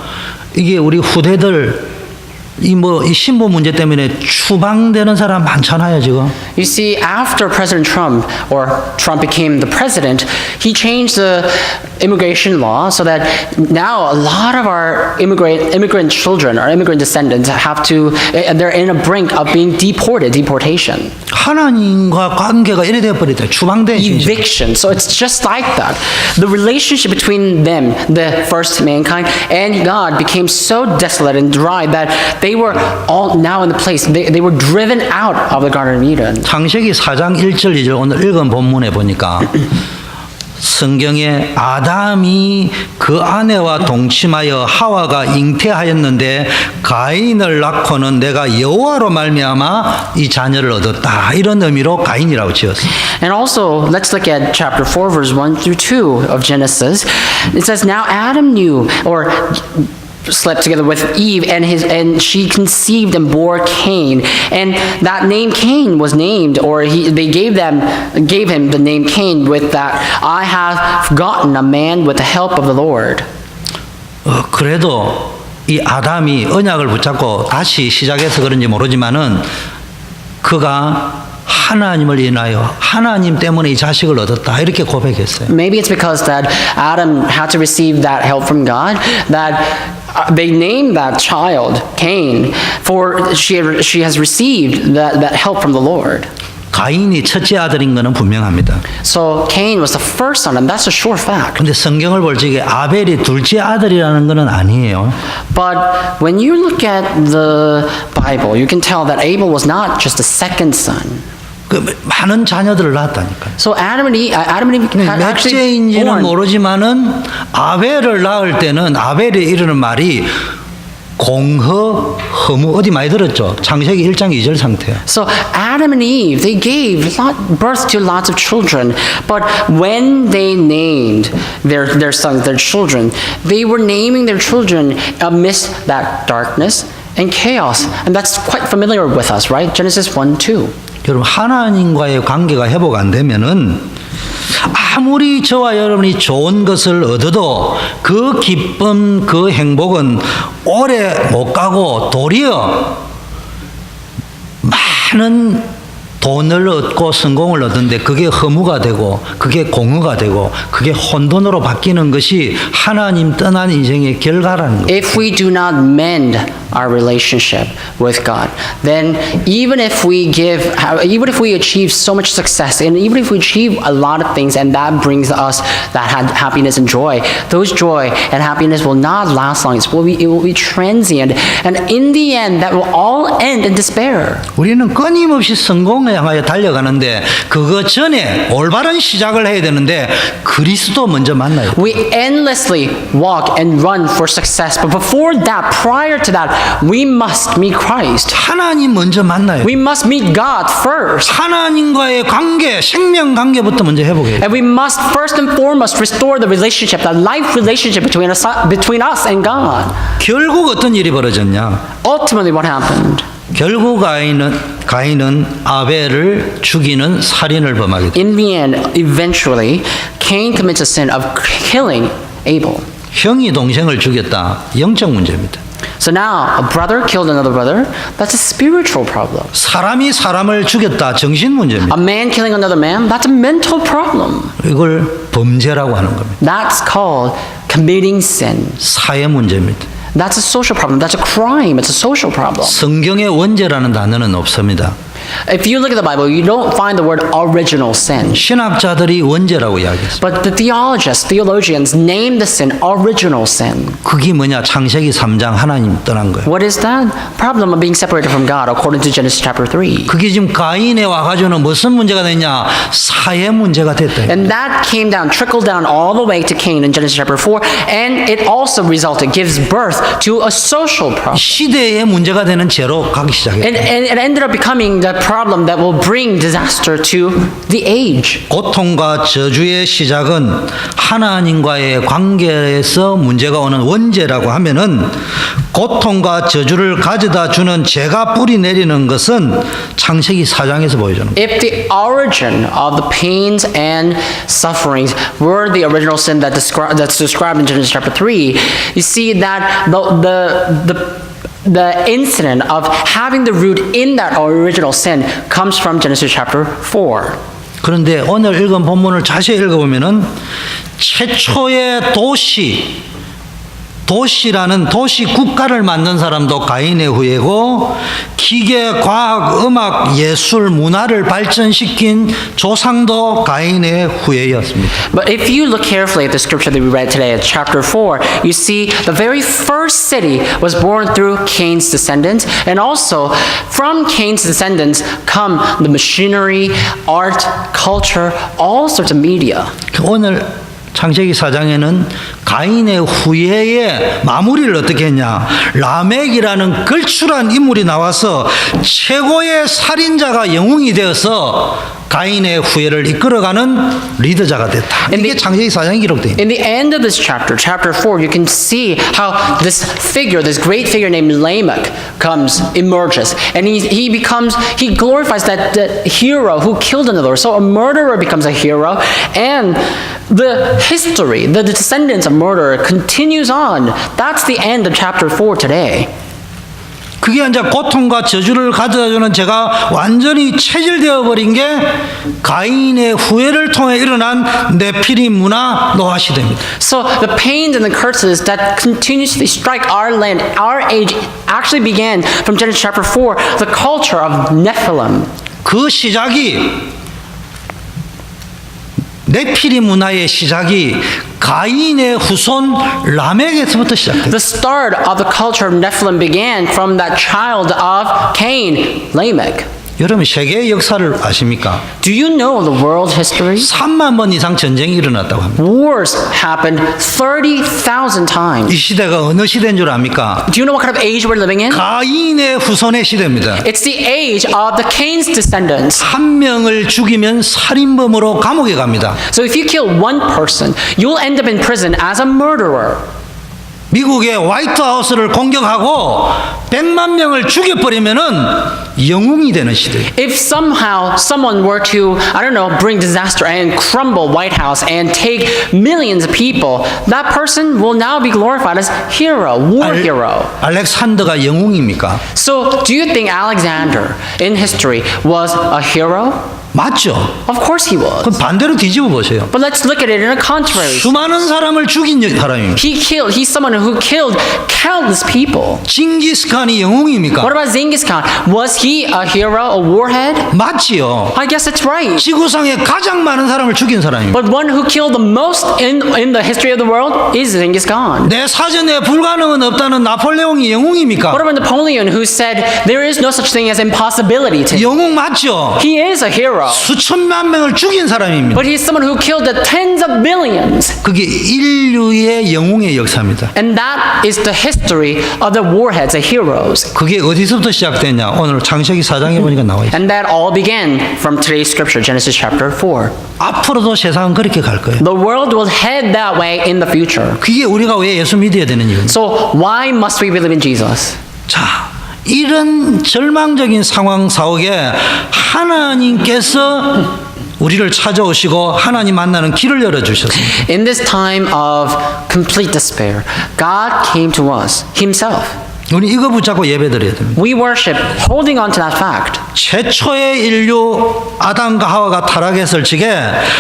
이게 우리 후대들 이 신분 문제 때문에 추방되는 사람 많잖아요, 지금. You see, after President Trump, or Trump became the president, he changed the immigration law so that now a lot of our immigrant children, our immigrant descendants, they're in a brink of being deportation. 하나님과 관계가 이래 되어버리다. 추방된 신세. Eviction. So it's just like that. The relationship between them, the first mankind, and God became so desolate and dry that they were all now in the place. They were driven out of the Garden of Eden. 창세기 4장 1절 2절 오늘 읽은 본문에 보니까 성경에 아담이 그 아내와 동침하여 하와가 잉태하였는데 가인을 낳고는 내가 여호와로 말미암아 이 자녀를 얻었다. 이런 의미로 가인이라고 지었어요. And also, let's look at chapter 4, verse 1 through 2 of Genesis. It says, Now Adam knew, or slept together with Eve, and she conceived and bore Cain. And that name Cain was named, or they gave him the name Cain with that, I have gotten a man with the help of the Lord. 그래도 이 아담이 언약을 붙잡고 다시 시작해서 그런지 모르지만은 그가 하나님을 인하여 하나님 때문에 이 자식을 얻었다 이렇게 고백했어요. Maybe it's because that Adam had to receive that help from God that they named that child Cain, for she has received that help from the Lord. 가인이 첫째 아들인 것은 분명합니다. So Cain was the first son, and that's a sure fact. 근데 성경을 볼 적에 아벨이 둘째 아들이라는 것은 아니에요. But when you look at the Bible, you can tell that Abel was not just a second son. 그 많은 자녀들을 낳았다니까요. So Adam and Eve had actually 몇째인지는 born. 모르지만은 아벨을 낳을 때는 아벨이 이르는 말이 공허, 허무 어디 많이 들었죠? 창세기 1장 2절 상태야. So Adam and Eve, they gave birth to lots of children, but when they named their sons, their children, they were naming their children amidst that darkness and chaos. And that's quite familiar with us, right? Genesis 1:2. 여러분 하나님과의 관계가 회복 안 되면은 아무리 저와 여러분이 좋은 것을 얻어도 그 기쁨, 그 행복은 오래 못 가고 도리어 많은 돈을 얻고 성공을 얻는데 그게 허무가 되고 그게 공허가 되고 그게 혼돈으로 바뀌는 것이 하나님 떠난 인생의 결과라는 거예요. If we do not mend our relationship with God, then even if we achieve so much success, and even if we achieve a lot of things, and that brings us that happiness and joy, those joy and happiness will not last long. It will be transient, and in the end, that will all end in despair. 우리는 끊임없이 성공을 향하여 달려가는데 그거 전에 올바른 시작을 해야 되는데 그리스도 먼저 만나요. We endlessly walk and run for success, but before that, prior to that, we must meet Christ. 하나님 먼저 만나요. We must meet God first. 하나님과의 관계, 생명 관계부터 먼저 회복해요. And we must first and foremost restore the relationship, that life relationship between us and God. 결국 어떤 일이 벌어졌냐? Ultimately, what happened? 결국 가인은 아벨을 죽이는 살인을 범하게 됩니다. In the end, eventually, Cain commits a sin of killing Abel. 형이 동생을 죽였다. 영적 문제입니다. So now, a brother killed another brother. That's a spiritual problem. 사람이 사람을 죽였다. 정신 문제입니다. A man killing another man, that's a mental problem. 이걸 범죄라고 하는 겁니다. That's called committing sin. 사회 문제입니다. That's a social problem. That's a crime. It's a social problem. 성경에 원죄라는 단어는 없습니다. If you look at the Bible, you don't find the word original sin. 신학자들이 원죄라고 이야기했어요. But the theologians name the sin original sin. 그게 뭐냐? 창세기 3장 하나님 떠난 거예요. What is that? Problem of being separated from God, according to Genesis chapter 3. 그게 지금 가인에 와가지고는 무슨 문제가 됐냐? 사회 문제가 됐다. And that came down, trickled down all the way to Cain in Genesis chapter 4, and it also gives birth to a social problem. 시대의 문제가 되는 죄로 가기 시작했다. And it ended up becoming the problem that will bring disaster to the age. 고통과 저주의 시작은 하나님과의 관계에서 문제가 오는 원죄라고 하면은 고통과 저주를 가져다 주는 죄가 뿌리 내리는 것은 창세기 4장에서 보여주는 거예요. If the origin of the pains and sufferings were the original sin that's described in Genesis chapter 3, you see that the the incident of having the root in that original sin comes from Genesis chapter 4. 그런데 오늘 읽은 본문을 자세히 읽어보면은 최초의 도시라는 도시 국가를 만든 사람도 가인의 후예고 기계, 과학, 음악, 예술, 문화를 발전시킨 조상도 가인의 후예였습니다. But if you look carefully at the scripture that we read today at chapter 4, you see the very first city was born through Cain's descendants, and also from Cain's descendants come the machinery, art, culture, all sorts of media. 오늘 창세기 4장에는 가인의 후예의 마무리를 어떻게 했냐. 라멕이라는 걸출한 인물이 나와서 최고의 살인자가 영웅이 되어서 가인의 후예를 이끌어가는 리더자가 됐다. 이게 창세기 4장에 기록되어 있습니다. In the end of this chapter, chapter 4, you can see how this figure, this great figure named Lamech emerges. And he glorifies that hero who killed another. So a murderer becomes a hero. And the history, the descendants of murderer continues on. That's the end of chapter 4 today. 그게 이제 고통과 저주를 가져다주는 제가 완전히 체질되어 버린 게 가인의 후예를 통해 일어난 네피림 문화 노아 시대입니다. So the pains and the curses that continuously strike our land, our age, actually began from Genesis chapter 4, the culture of Nephilim. 그 시작이 네피림 문화의 시작이 가인의 후손 라멕에서부터 시작돼요. The start of the culture of Nephilim began from that child of Cain, Lamech. 여러분 세계의 역사를 아십니까? Do you know the world history? 3만 번 이상 전쟁이 일어났다고 합니다. Wars happened 30,000 times. 이 시대가 어느 시대인 줄 압니까? Do you know what kind of age we're living in? 가인의 후손의 시대입니다. It's the age of the Cain's descendants. 한 명을 죽이면 살인범으로 감옥에 갑니다. So if you kill one person, you'll end up in prison as a murderer. 미국의 화이트하우스를 공격하고 100만 명을 죽여버리면은 영웅이 되는 시대예요. If somehow someone were to, bring disaster and crumble White House and take millions of people, that person will now be glorified as hero, war hero. 알렉산더가 영웅입니까? So do you think Alexander in history was a hero? 맞죠. Of course he was. 그럼 반대로 뒤집어 보세요. But let's look at it in a contrary. 수많은 사람을 죽인 사람입니다. He's someone who killed countless people. 징기스칸이 영웅입니까? What about Genghis Khan? Was he a hero, a warhead? 맞지요. I guess that's right. 지구상에 가장 많은 사람을 죽인 사람입니다. But one who killed the most in the history of the world is Genghis Khan. 내 사전에 불가능은 없다는 나폴레옹이 영웅입니까? What about Napoleon, who said there is no such thing as impossibility to him? 영웅 맞죠. He is a hero. 수천만 명을 죽인 사람입니다. But he's someone who killed the tens of billions. 그게 인류의 영웅의 역사입니다. And that is the history of the warheads, the heroes. 그게 어디서부터 시작됐냐? 오늘 창세기 4장에 보니까 나와 있어요. And that all began from today's scripture, Genesis chapter 4. 앞으로도 세상은 그렇게 갈 거예요. The world will head that way in the future. 그게 우리가 왜 예수 믿어야 되는 이유입니다. So why must we believe in Jesus? 자, 이런 절망적인 상황 속에 하나님께서 우리를 찾아오시고 하나님 만나는 길을 열어주셨습니다. In this time of complete despair, God came to us himself. 우리 이거 붙잡고 예배드려야 됩니다. We worship holding on to that fact. 최초의 인류 아담과 하와가 타락했을 적에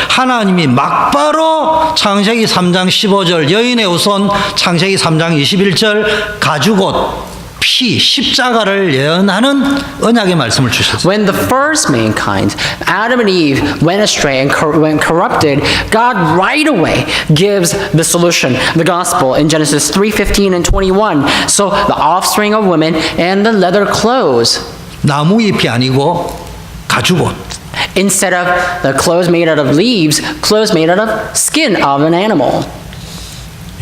하나님이 막바로 창세기 3장 15절 여인의 후손 창세기 3장 21절 가죽옷 피 십자가를 예언하는 언약의 말씀을 주셨어요. When the first mankind, Adam and Eve, went astray and went corrupted, God right away gives the solution, the gospel in Genesis 3:15 and 21. So the offspring of women and the leather clothes. 나무 잎이 아니고 가죽옷. Instead of the clothes made out of leaves, clothes made out of skin of an animal.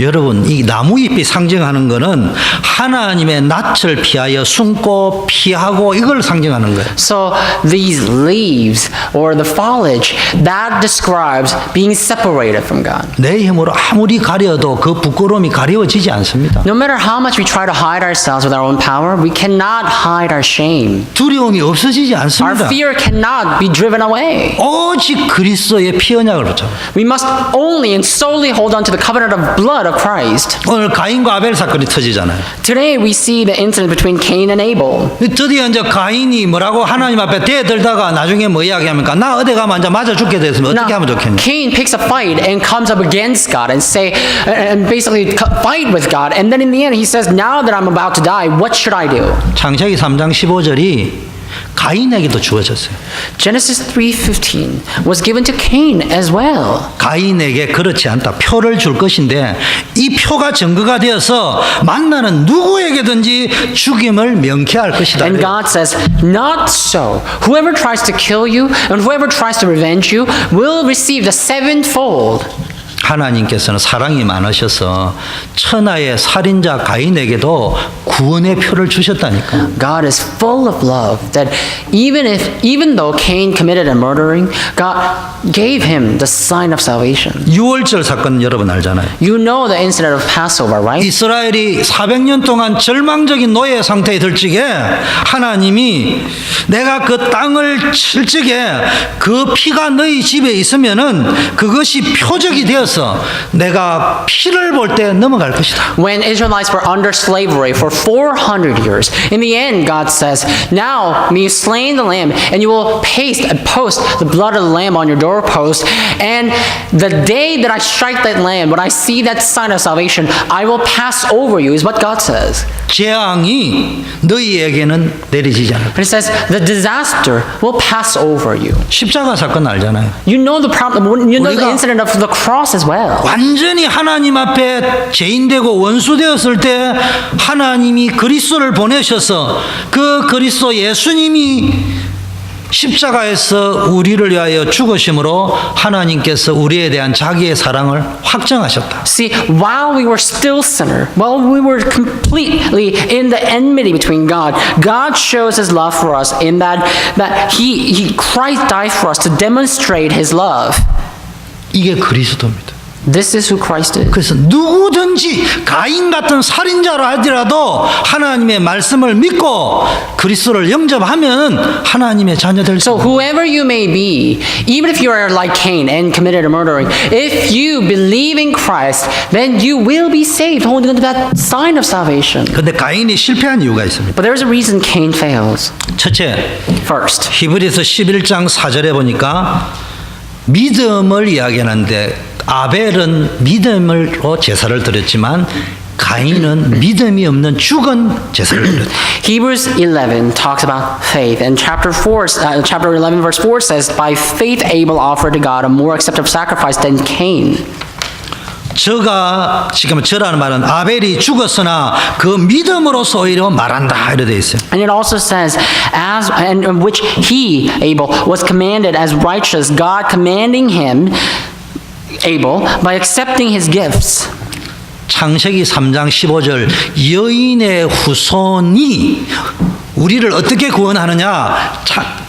여러분, 이 나무잎이 상징하는 것은 하나님의 낯을 피하여 숨고 피하고 이걸 상징하는 거예요. So these leaves or the foliage, that describes being separated from God. 내 힘으로 아무리 가려도 그 부끄러움이 가려워지지 않습니다. No matter how much we try to hide ourselves with our own power, we cannot hide our shame. 두려움이 없어지지 Our 않습니다. fear cannot be driven away. 오직 그리스도의 피 언약을 붙잡아. We must only and solely hold on to the covenant of blood blood of Christ. 오늘 가인과 아벨 사건이 터지잖아요. Today we see the incident between Cain and Abel. 드디어 이제 가인이 뭐라고 하나님 앞에 대들다가 나중에 뭐 이야기합니까? 나 어디 가면 이제 맞아 죽게 됐으면 어떻게 하면 좋겠냐? Cain picks a fight and comes up against God and basically fight with God. And then in the end he says, now that I'm about to die, what should I do? 창세기 3장 15절이 가인에게도 주어졌어요. Genesis 3:15 was given to Cain as well. 가인에게 그렇지 않다. 표를 줄 것인데 이 표가 증거가 되어서 만나는 누구에게든지 죽임을 명쾌할 것이다. And God says, not so. Whoever tries to kill you and whoever tries to revenge you will receive the sevenfold. 하나님께서는 사랑이 많으셔서 천하의 살인자 가인에게도 구원의 표를 주셨다니까. God is full of love that even though Cain committed a murdering, God gave him the sign of salvation. 유월절 사건 여러분 알잖아요. You know the incident of Passover, right? 이스라엘이 400년 동안 절망적인 노예 상태에 들 적에 하나님이 내가 그 땅을 칠 적에 그 피가 너희 집에 있으면은 그것이 표적이 되어서 내가 피를 볼 때 넘어갈 것이다. When Israelites were under slavery for 400 years, in the end, God says, now me slain the lamb, and you will post the blood of the lamb on your doorpost, and the day that I strike that lamb, when I see that sign of salvation, I will pass over you, is what God says. 재앙이 너희에게는 내리지지 않을 But it says, the disaster will pass over you. 십자가 사건 알잖아요. You know the problem, you know the 우리가 incident of the cross as well. 완전히 하나님 앞에 죄인되고 원수되었을 때 하나님이 그리스도를 보내셔서 그 그리스도 예수님이 십자가에서 우리를 위하여 죽으심으로 하나님께서 우리에 대한 자기의 사랑을 확정하셨다. See, while we were still sinner, while we were completely in the enmity between God, God shows His love for us in that Christ died for us to demonstrate His love. 이게 그리스도입니다. This is who Christ is. 그래서 누구든지 가인 같은 살인자라 하더라도 하나님의 말씀을 믿고 그리스도를 영접하면 하나님의 자녀 될 수 So 있습니다. whoever you may be, even if you are like Cain and committed a murdering, if you believe in Christ, then you will be saved, holding on to that sign of salvation. 근데 가인이 실패한 이유가 있습니다. But there's a reason Cain fails. 첫째, First, 히브리서 11장 4절에 보니까 믿음을 이야기하는데 아벨은 믿음으로 제사를 드렸지만 가인은 믿음이 없는 죽은 제사를 드렸다. Hebrews 11 talks about faith, and chapter 11 verse 4 says, by faith Abel offered to God a more acceptable sacrifice than Cain. 지금 저라는 말은 아벨이 죽었으나 그 믿음으로서 오히려 말한다 이렇게 돼 있어요. And it also says, and which he, Abel, was commanded as righteous, God commanding him, Abel, by accepting his gifts. 창세기 3장 15절 여인의 후손이 우리를 어떻게 구원하느냐?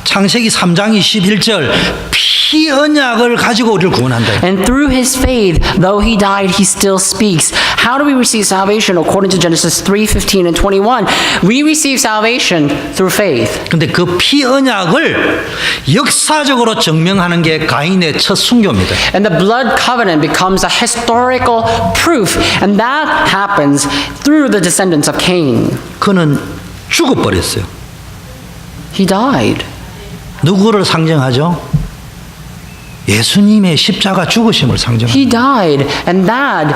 창세기 3장 21절 피 언약을 가지고 우리를 구원한다. And through his faith, though he died, he still speaks. How do we receive salvation? According to Genesis 3:15 and 21, we receive salvation through faith. 근데 그 피 언약을 역사적으로 증명하는 게 가인의 첫 순교입니다. And the blood covenant becomes a historical proof, and that happens through the descendants of Cain. 그는 죽어버렸어요. He died. 누구를 상징하죠? 예수님의 십자가 죽으심을 상징합니다. He died, and that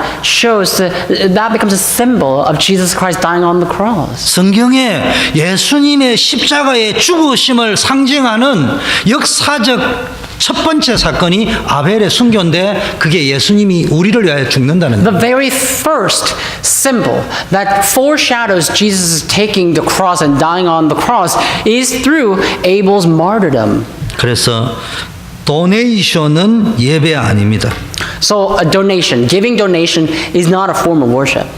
becomes a symbol of Jesus Christ dying on the cross. 성경에 예수님의 십자가의 죽으심을 상징하는 역사적 첫 번째 사건이 아벨의 순교인데 그게 예수님이 우리를 위하여 죽는다는 The 거예요. very first symbol that foreshadows Jesus taking the cross and dying on the cross is through Abel's martyrdom. 그래서 도네이션은 예배 아닙니다. So giving donation is not a form of worship.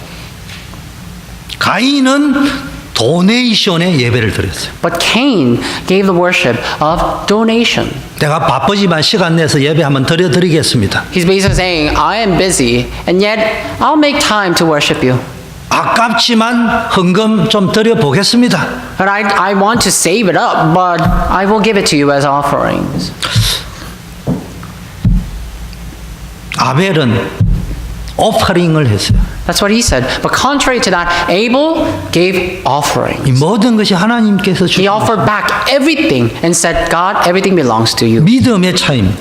가인은 도네이션에 예배를 드렸어요. But Cain gave the worship of donation. 내가 바쁘지만 시간 내서 예배 한번 드리겠습니다. He's basically saying, I am busy, and yet I'll make time to worship you. 아깝지만 헌금 좀 드려보겠습니다. But I want to save it up, but I will give it to you as offerings. 아벨은 오퍼링을 했어요. That's what he said. But contrary to that, Abel gave offering. 이 모든 것이 하나님께서 He 주신 offered back everything and said, God, everything belongs to you. 믿음의 차이입니다.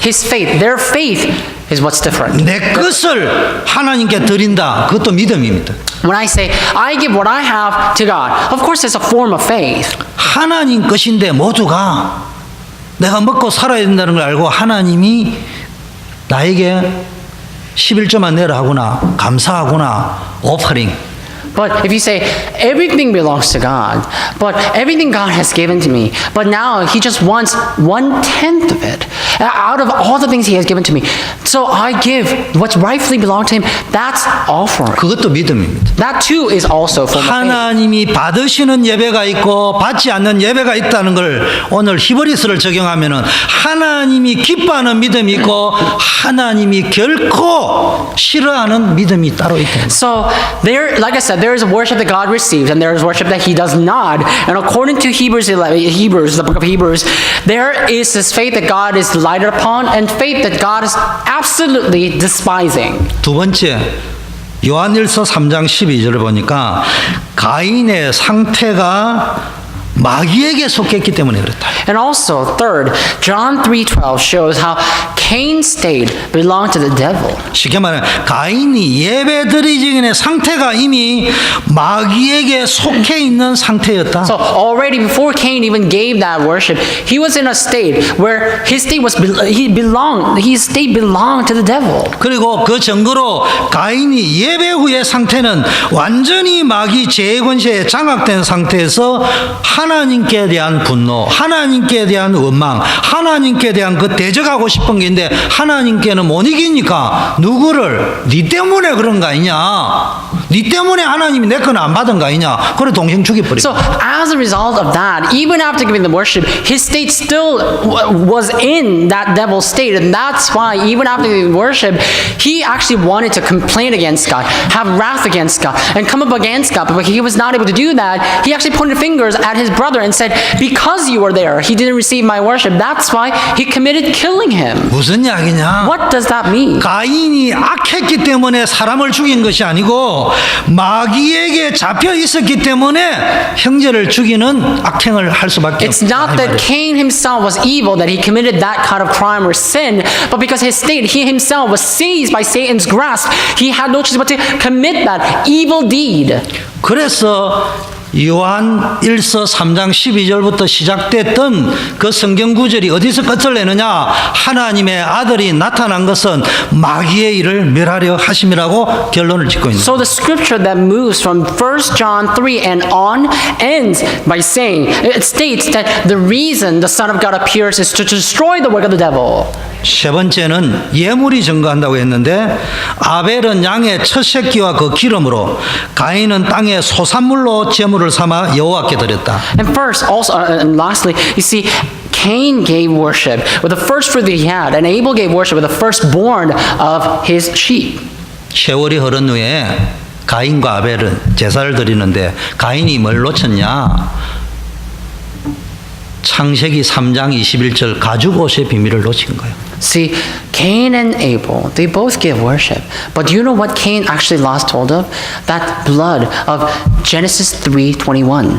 His faith, their faith is what's different. 내 것을 하나님께 드린다. 그것도 믿음입니다. When I say, I give what I have to God, of course it's a form of faith. 하나님 것인데 모두가 내가 먹고 살아야 된다는 걸 알고 하나님이 나에게 11조만 내라 하구나, 감사하구나, 오퍼링. But if you say, everything belongs to God, but everything God has given to me, but now He just wants 1/10 of it out of all the things He has given to me. So I give what's rightfully belong to Him. That's offering. 그것도 믿음입니다. That too is also a form of faith. 하나님이 받으시는 예배가 있고 받지 않는 예배가 있다는 걸 오늘 히브리서를 적용하면은 하나님이 기뻐하는 믿음이 있고 하나님이 결코 싫어하는 믿음이 따로 있다. So there, like I said, there is worship that God receives and there is worship that He does not. And according to Hebrews, the book of Hebrews, there is this faith that God is delighted upon and faith that God is absolutely despising. 두 번째, 요한일서 3장 12절을 보니까 가인의 상태가 마귀에게 속했기 때문에 그렇다. And also, third, John 3:12 shows how Cain's state belonged to the devil. 쉽게 말하면 가인이 예배드리기 전에 상태가 이미 마귀에게 속해 있는 상태였다. So already before Cain even gave that worship, he was in a state where his state belonged to the devil. 그리고 그 증거로 가인이 예배 후의 상태는 완전히 마귀 제권세에 장악된 상태에서 하나님께 대한 분노, 하나님께 대한 원망, 하나님께 대한 그 대적하고 싶은 게 있는데 하나님께는 못 이기니까 누구를 니 때문에 그런 거 아니냐, 니 때문에 하나님이 내 건 안 받은 거 아니냐, 그래 동생 죽여버려. So as a result of that, even after giving the worship, his state still was in that devil state, and that's why even after giving worship, he actually wanted to complain against God, have wrath against God, and come up against God. But he was not able to do that. He actually pointed fingers at his brother and said, "Because you were there, he didn't receive my worship. That's why he committed killing him." 무슨 이야기냐? What does that mean? 가인이 악했기 때문에 사람을 죽인 것이 아니고 마귀에게 잡혀 있었기 때문에 형제를 죽이는 악행을 할 수밖에 It's 없다. not that Cain himself was evil, that he committed that kind of crime or sin, but because his state, he himself was seized by Satan's grasp, he had no choice but to commit that evil deed. 그래서 요한 1서 3장 12절부터 시작됐던 그 성경 구절이 어디서 끝을 내느냐? 하나님의 아들이 나타난 것은 마귀의 일을 멸하려 하심이라고 결론을 짓고 있는. So the scripture that moves from 1 John 3 and on ends by saying, it states that the reason the Son of God appears is to destroy the work of the devil. 세 번째는 예물이 증거한다고 했는데 아벨은 양의 첫 새끼와 그 기름으로 가인은 땅의 소산물로 제물을 삼아 여호와께 드렸다. And first, also, and lastly, you see, Cain gave worship with the first fruit that he had, and Abel gave worship with the firstborn of his sheep. 세월이 흐른 후에 가인과 아벨은 제사를 드리는데 가인이 뭘 놓쳤냐? 창세기 3장 21절 가죽옷의 비밀을 놓친 거예요. See, Cain and Abel, they both give worship. But do you know what Cain actually lost hold of? That blood of Genesis 3:21.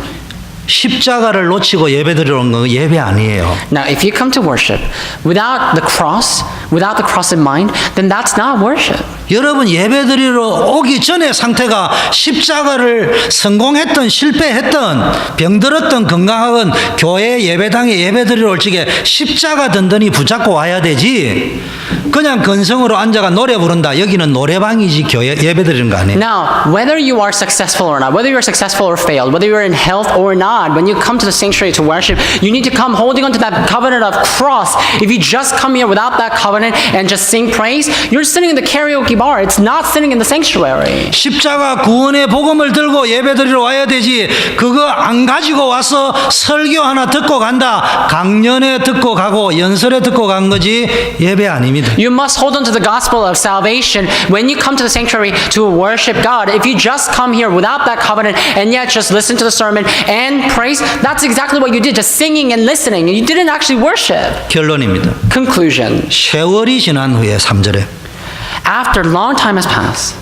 십자가를 놓치고 예배드리러 온 건 예배 아니에요. Now, if you come to worship without the cross in mind, then that's not worship. 여러분 예배드리러 오기 전에 상태가 십자가를 성공했던 실패했던 병들었던 건강하건 교회 예배당에 예배드리러 올 적에 십자가 든든히 붙잡고 와야 되지. 그냥 건성으로 앉아가 노래 부른다. 여기는 노래방이지 교회 예배드리는 거 아니에요. Now, whether you are successful or not, whether you are successful or failed, whether you are in health or not, when you come to the sanctuary to worship, you need to come holding on to that covenant of cross. If you just come here without that covenant and just sing praise, you're sitting in the karaoke bar. It's not sitting in the sanctuary. 십자가 구원의 복음을 들고 예배드리러 와야 되지. 그거 안 가지고 와서 설교 하나 듣고 간다. 강연에 듣고 가고 연설에 듣고 간 거지 예배 아닙니다. You must hold on to the gospel of salvation when you come to the sanctuary to worship God. If you just come here without that covenant and yet just listen to the sermon and praise, that's exactly what you did, just singing and listening. You didn't actually worship. 결론입니다. Conclusion. 세월이 지난 후에 3절에 after a long time has passed,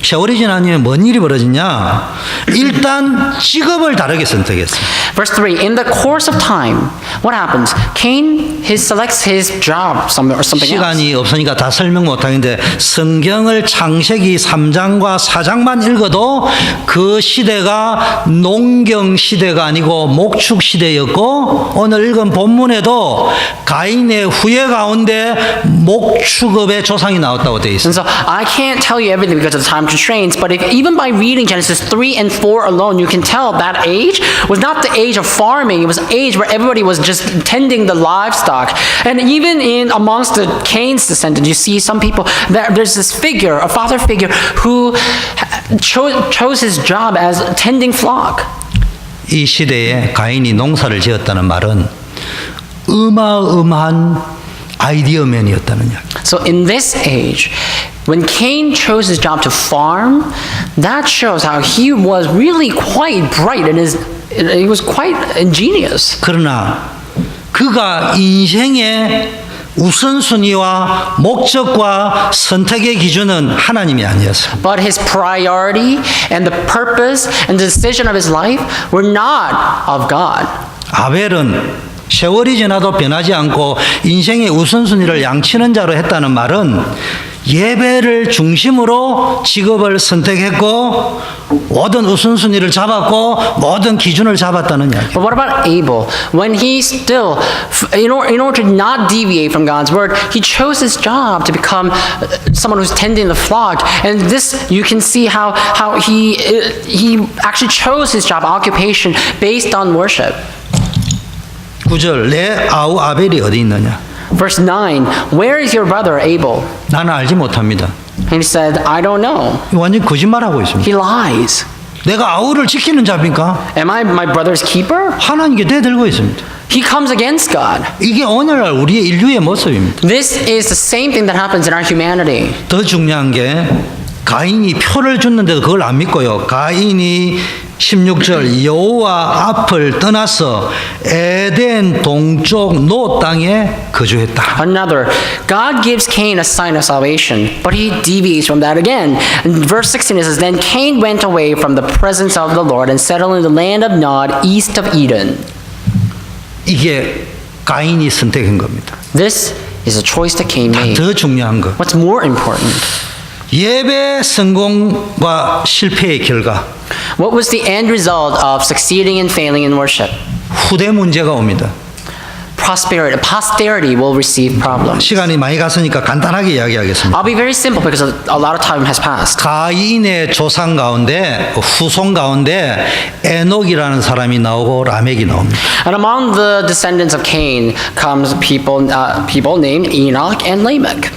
세월이 지나면 뭔 일이 벌어지냐? 일단 직업을 다르게 선택했어요. verse 3, in the course of time, what happens? Cain, he selects his job or something else. 시간이 없으니까 다 설명 못하겠는데 성경을 창세기 3장과 4장만 읽어도 그 시대가 농경 시대가 아니고 목축 시대였고 오늘 읽은 본문에도 가인의 후예 가운데 목축업의 조상이 나왔다고 되어 있습니다. And so I can't tell you everything because of the time constraints, but if, even by reading Genesis 3 and 4 alone, you can tell that age was not the age of farming. It was an age where everybody was just tending the livestock. And even in amongst the Cain's descendants, you see some people, there's this figure, a father figure, who chose his job as tending flock. 이 시대에 가인이 농사를 지었다는 말은 어마어마한 아이디어맨이었다는 이야기. So in this age, when Cain chose his job to farm, that shows how he was really quite bright and he was quite ingenious. 그러나 그가 인생의 우선순위와 목적과 선택의 기준은 하나님이 아니었습니다. But his priority and the purpose and the decision of his life were not of God. 아벨은 세월이 지나도 변하지 않고 인생의 우선순위를 양치는 자로 했다는 말은 예배를 중심으로 직업을 선택했고 모든 우선순위를 잡았고 모든 기준을 잡았다는 이야기. But what about Abel? When he still, in order to not deviate from God's word, he chose his job to become someone who's tending the flock. And this, you can see how he actually chose his job occupation based on worship. 9절 내 아우 아벨이 어디 있느냐? Verse 9, where is your brother Abel? 나는 알지 못합니다. And he said, I don't know. 완전 거짓말하고 있습니다. He lies. 내가 아우를 지키는 자입니까? Am I my brother's keeper? 하나님께 대들고 있습니다. He comes against God. 이게 오늘날 우리의 인류의 모습입니다. This is the same thing that happens in our humanity. 더 중요한 게 가인이 표를 줬는데도 그걸 안 믿고요. 가인이 16절 여호와 앞을 떠나서 에덴 동쪽 노 땅에 거주했다. Another, God gives Cain a sign of salvation, but he deviates from that again. In verse 16 it says, Then Cain went away from the presence of the Lord and settled in the land of Nod, east of Eden. 이게 가인이 선택한 겁니다. This is a choice that Cain made. 더 중요한 거. What's more important? 예배 성공과 실패의 결과 What was the end result of succeeding and failing in worship? 후대 문제가 옵니다. Posterity will receive problems. 시간이 많이 갔으니까 간단하게 이야기하겠습니다. I'll be very simple because a lot of time has passed. 가인의 조상 가운데 후손 가운데 에녹이라는 사람이 나오고 라멕이 나옵니다. And among the descendants of Cain comes people named Enoch and Lamech.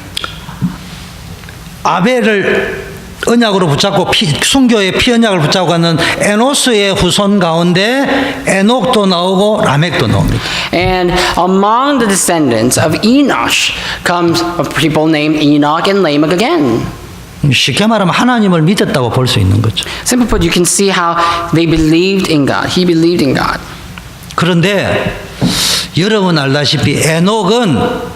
아벨을 언약으로 붙잡고 순교의 피언약을 붙잡고 가는 에노스의 후손 가운데 에녹도 나오고 라멕도 나옵니다. And among the descendants of Enosh comes people named Enoch and Lamech again. 쉽게 말하면 하나님을 믿었다고 볼 수 있는 거죠. Simply put, you can see how they believed in God. He believed in God. 그런데 여러분 알다시피 에녹은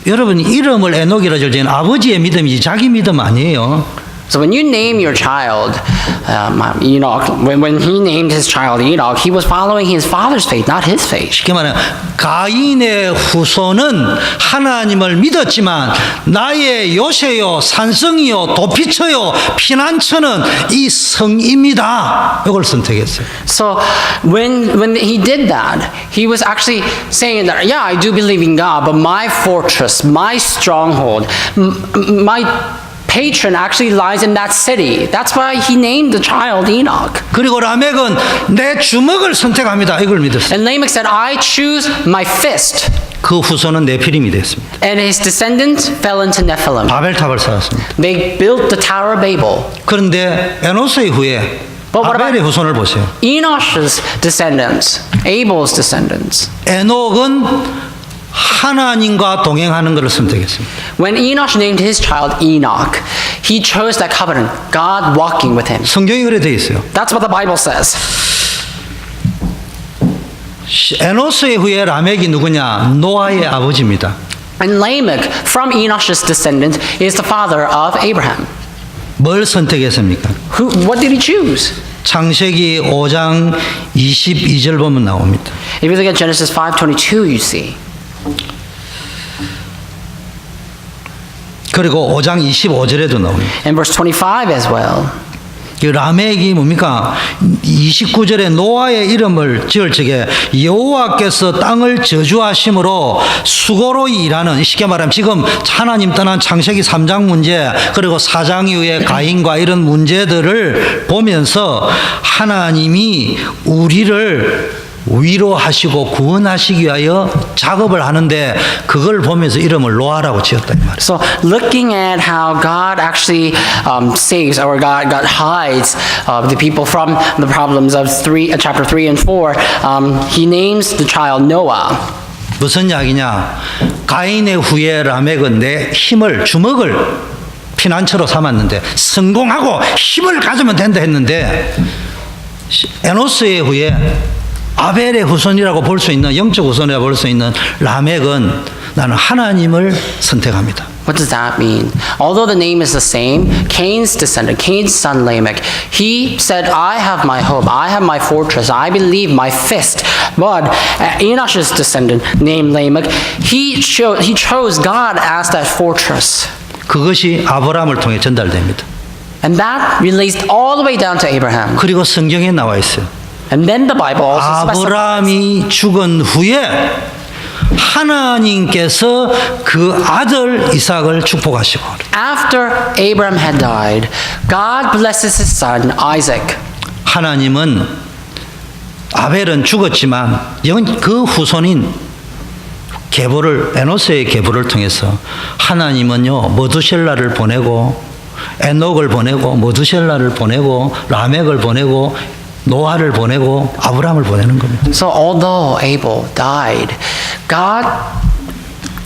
여러분 이름을 에녹이라 줄 때는 아버지의 믿음이지 자기 믿음 아니에요. So when you name your child Enoch, when he named his child Enoch, he was following his father's faith, not his faith. 쉽게 말하면 가인의 후손은 하나님을 믿었지만 나의 요새요 산성이요 도피처요 피난처는 이 성입니다. 이걸 선택했어요. So when he did that, he was actually saying that, yeah, I do believe in God, but my fortress, my stronghold, my patron actually lies in that city. That's why he named the child Enoch. 그리고 라멕은 내 주먹을 선택합니다. 이걸 믿었어요. And Lamech said, I choose my fist. 그 후손은 네피림이 됐습니다. And his descendants fell into Nephilim. 바벨탑을 쌓았습니다. They built the Tower of Babel. 그런데 에노스의 후에 아벨의 후손을 보세요. Enosh's descendants, Abel's descendants. 에녹은 하나님과 동행하는 것을 선택했습니다. When Enosh named his child Enoch, he chose that covenant, God walking with him. 성경이 그래 돼 있어요. That's what the Bible says. 에노스의 후에 라멕이 누구냐? 노아의 아버지입니다. And Lamech, from Enosh's descendant, is the father of Abraham. 뭘 선택했습니까? What did he choose? 창세기 5장 22절 보면 나옵니다. If you look at Genesis 5:22, you see. 그리고 5장 25절에도 나옵니다. And verse 25 as well. 그 라멕이 뭡니까? 29절에 노아의 이름을 지을 적에 여호와께서 땅을 저주하심으로 수고로 일하는, 쉽게 말하면 지금 하나님 떠난 창세기 3장 문제, 그리고 4장 이후에 가인과 이런 문제들을 보면서 하나님이 우리를 위로하시고 구원하시기 위하여 작업을 하는데 그걸 보면서 이름을 노아라고 지었다 이 말이에요. So looking at how God actually saves, or God hides the people from the problems of chapter 3 and 4, he names the child Noah. 무슨 이야기냐? 가인의 후예 라멕은 내 힘을, 주먹을 피난처로 삼았는데 성공하고 힘을 가지면 된다 했는데 에노스의 후예 아벨의 후손이라고 볼 수 있는, 영적 후손이라고 볼 수 있는 라멕은 나는 하나님을 선택합니다. What does that mean? Although the name is the same, Cain's descendant, Cain's son Lamech, he said, I have my hope, I have my fortress, I believe my fist. But Enosh's descendant, named Lamech, he chose God as that fortress. 그것이 아브라함을 통해 전달됩니다. And that relates all the way down to Abraham. 그리고 성경에 나와 있어요. And then the Bible also specifies. 아브라함이 죽은 후에 하나님께서 그 아들 이삭을 축복하시고, After Abraham had died, God blesses his son Isaac. 하나님은 아벨은 죽었지만 그 후손인 계보를, 에노스의 계보를 통해서 하나님은요 머두셀라를 보내고 에녹을 보내고 머두셀라를 보내고 라멕을 보내고 노아를 보내고 아브라함을 보내는 겁니다. So although Abel died, God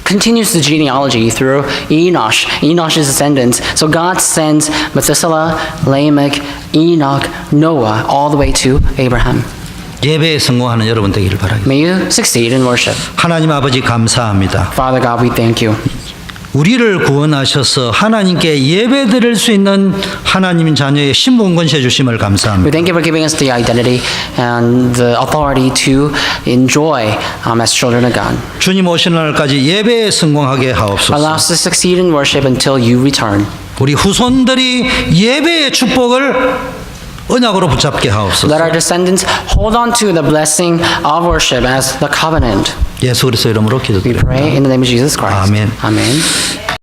continues the genealogy through Enosh's descendants. So God sends Methuselah, Lamech, Enoch, Noah, all the way to Abraham. 예배에 성공하는 여러분 되기를 바랍니다. May you succeed in worship. 하나님 아버지 감사합니다. Father God, we thank you. 우리를 구원하셔서 하나님께 예배드릴 수 있는 하나님 자녀의 신분 권세 주심을 We 감사합니다. thank you for giving us the identity and the authority to enjoy as children of God. 주님 오시는 날까지 예배에 성공하게 Allow 하옵소서. us to succeed in worship until you return. 우리 후손들이 예배의 축복을 언약으로 붙잡게 하옵소서. Let our descendants hold on to the blessing of worship as the covenant. 예수 그리스도 이름으로 We 기도드립니다. pray in the name of Jesus Christ. Amen. Amen.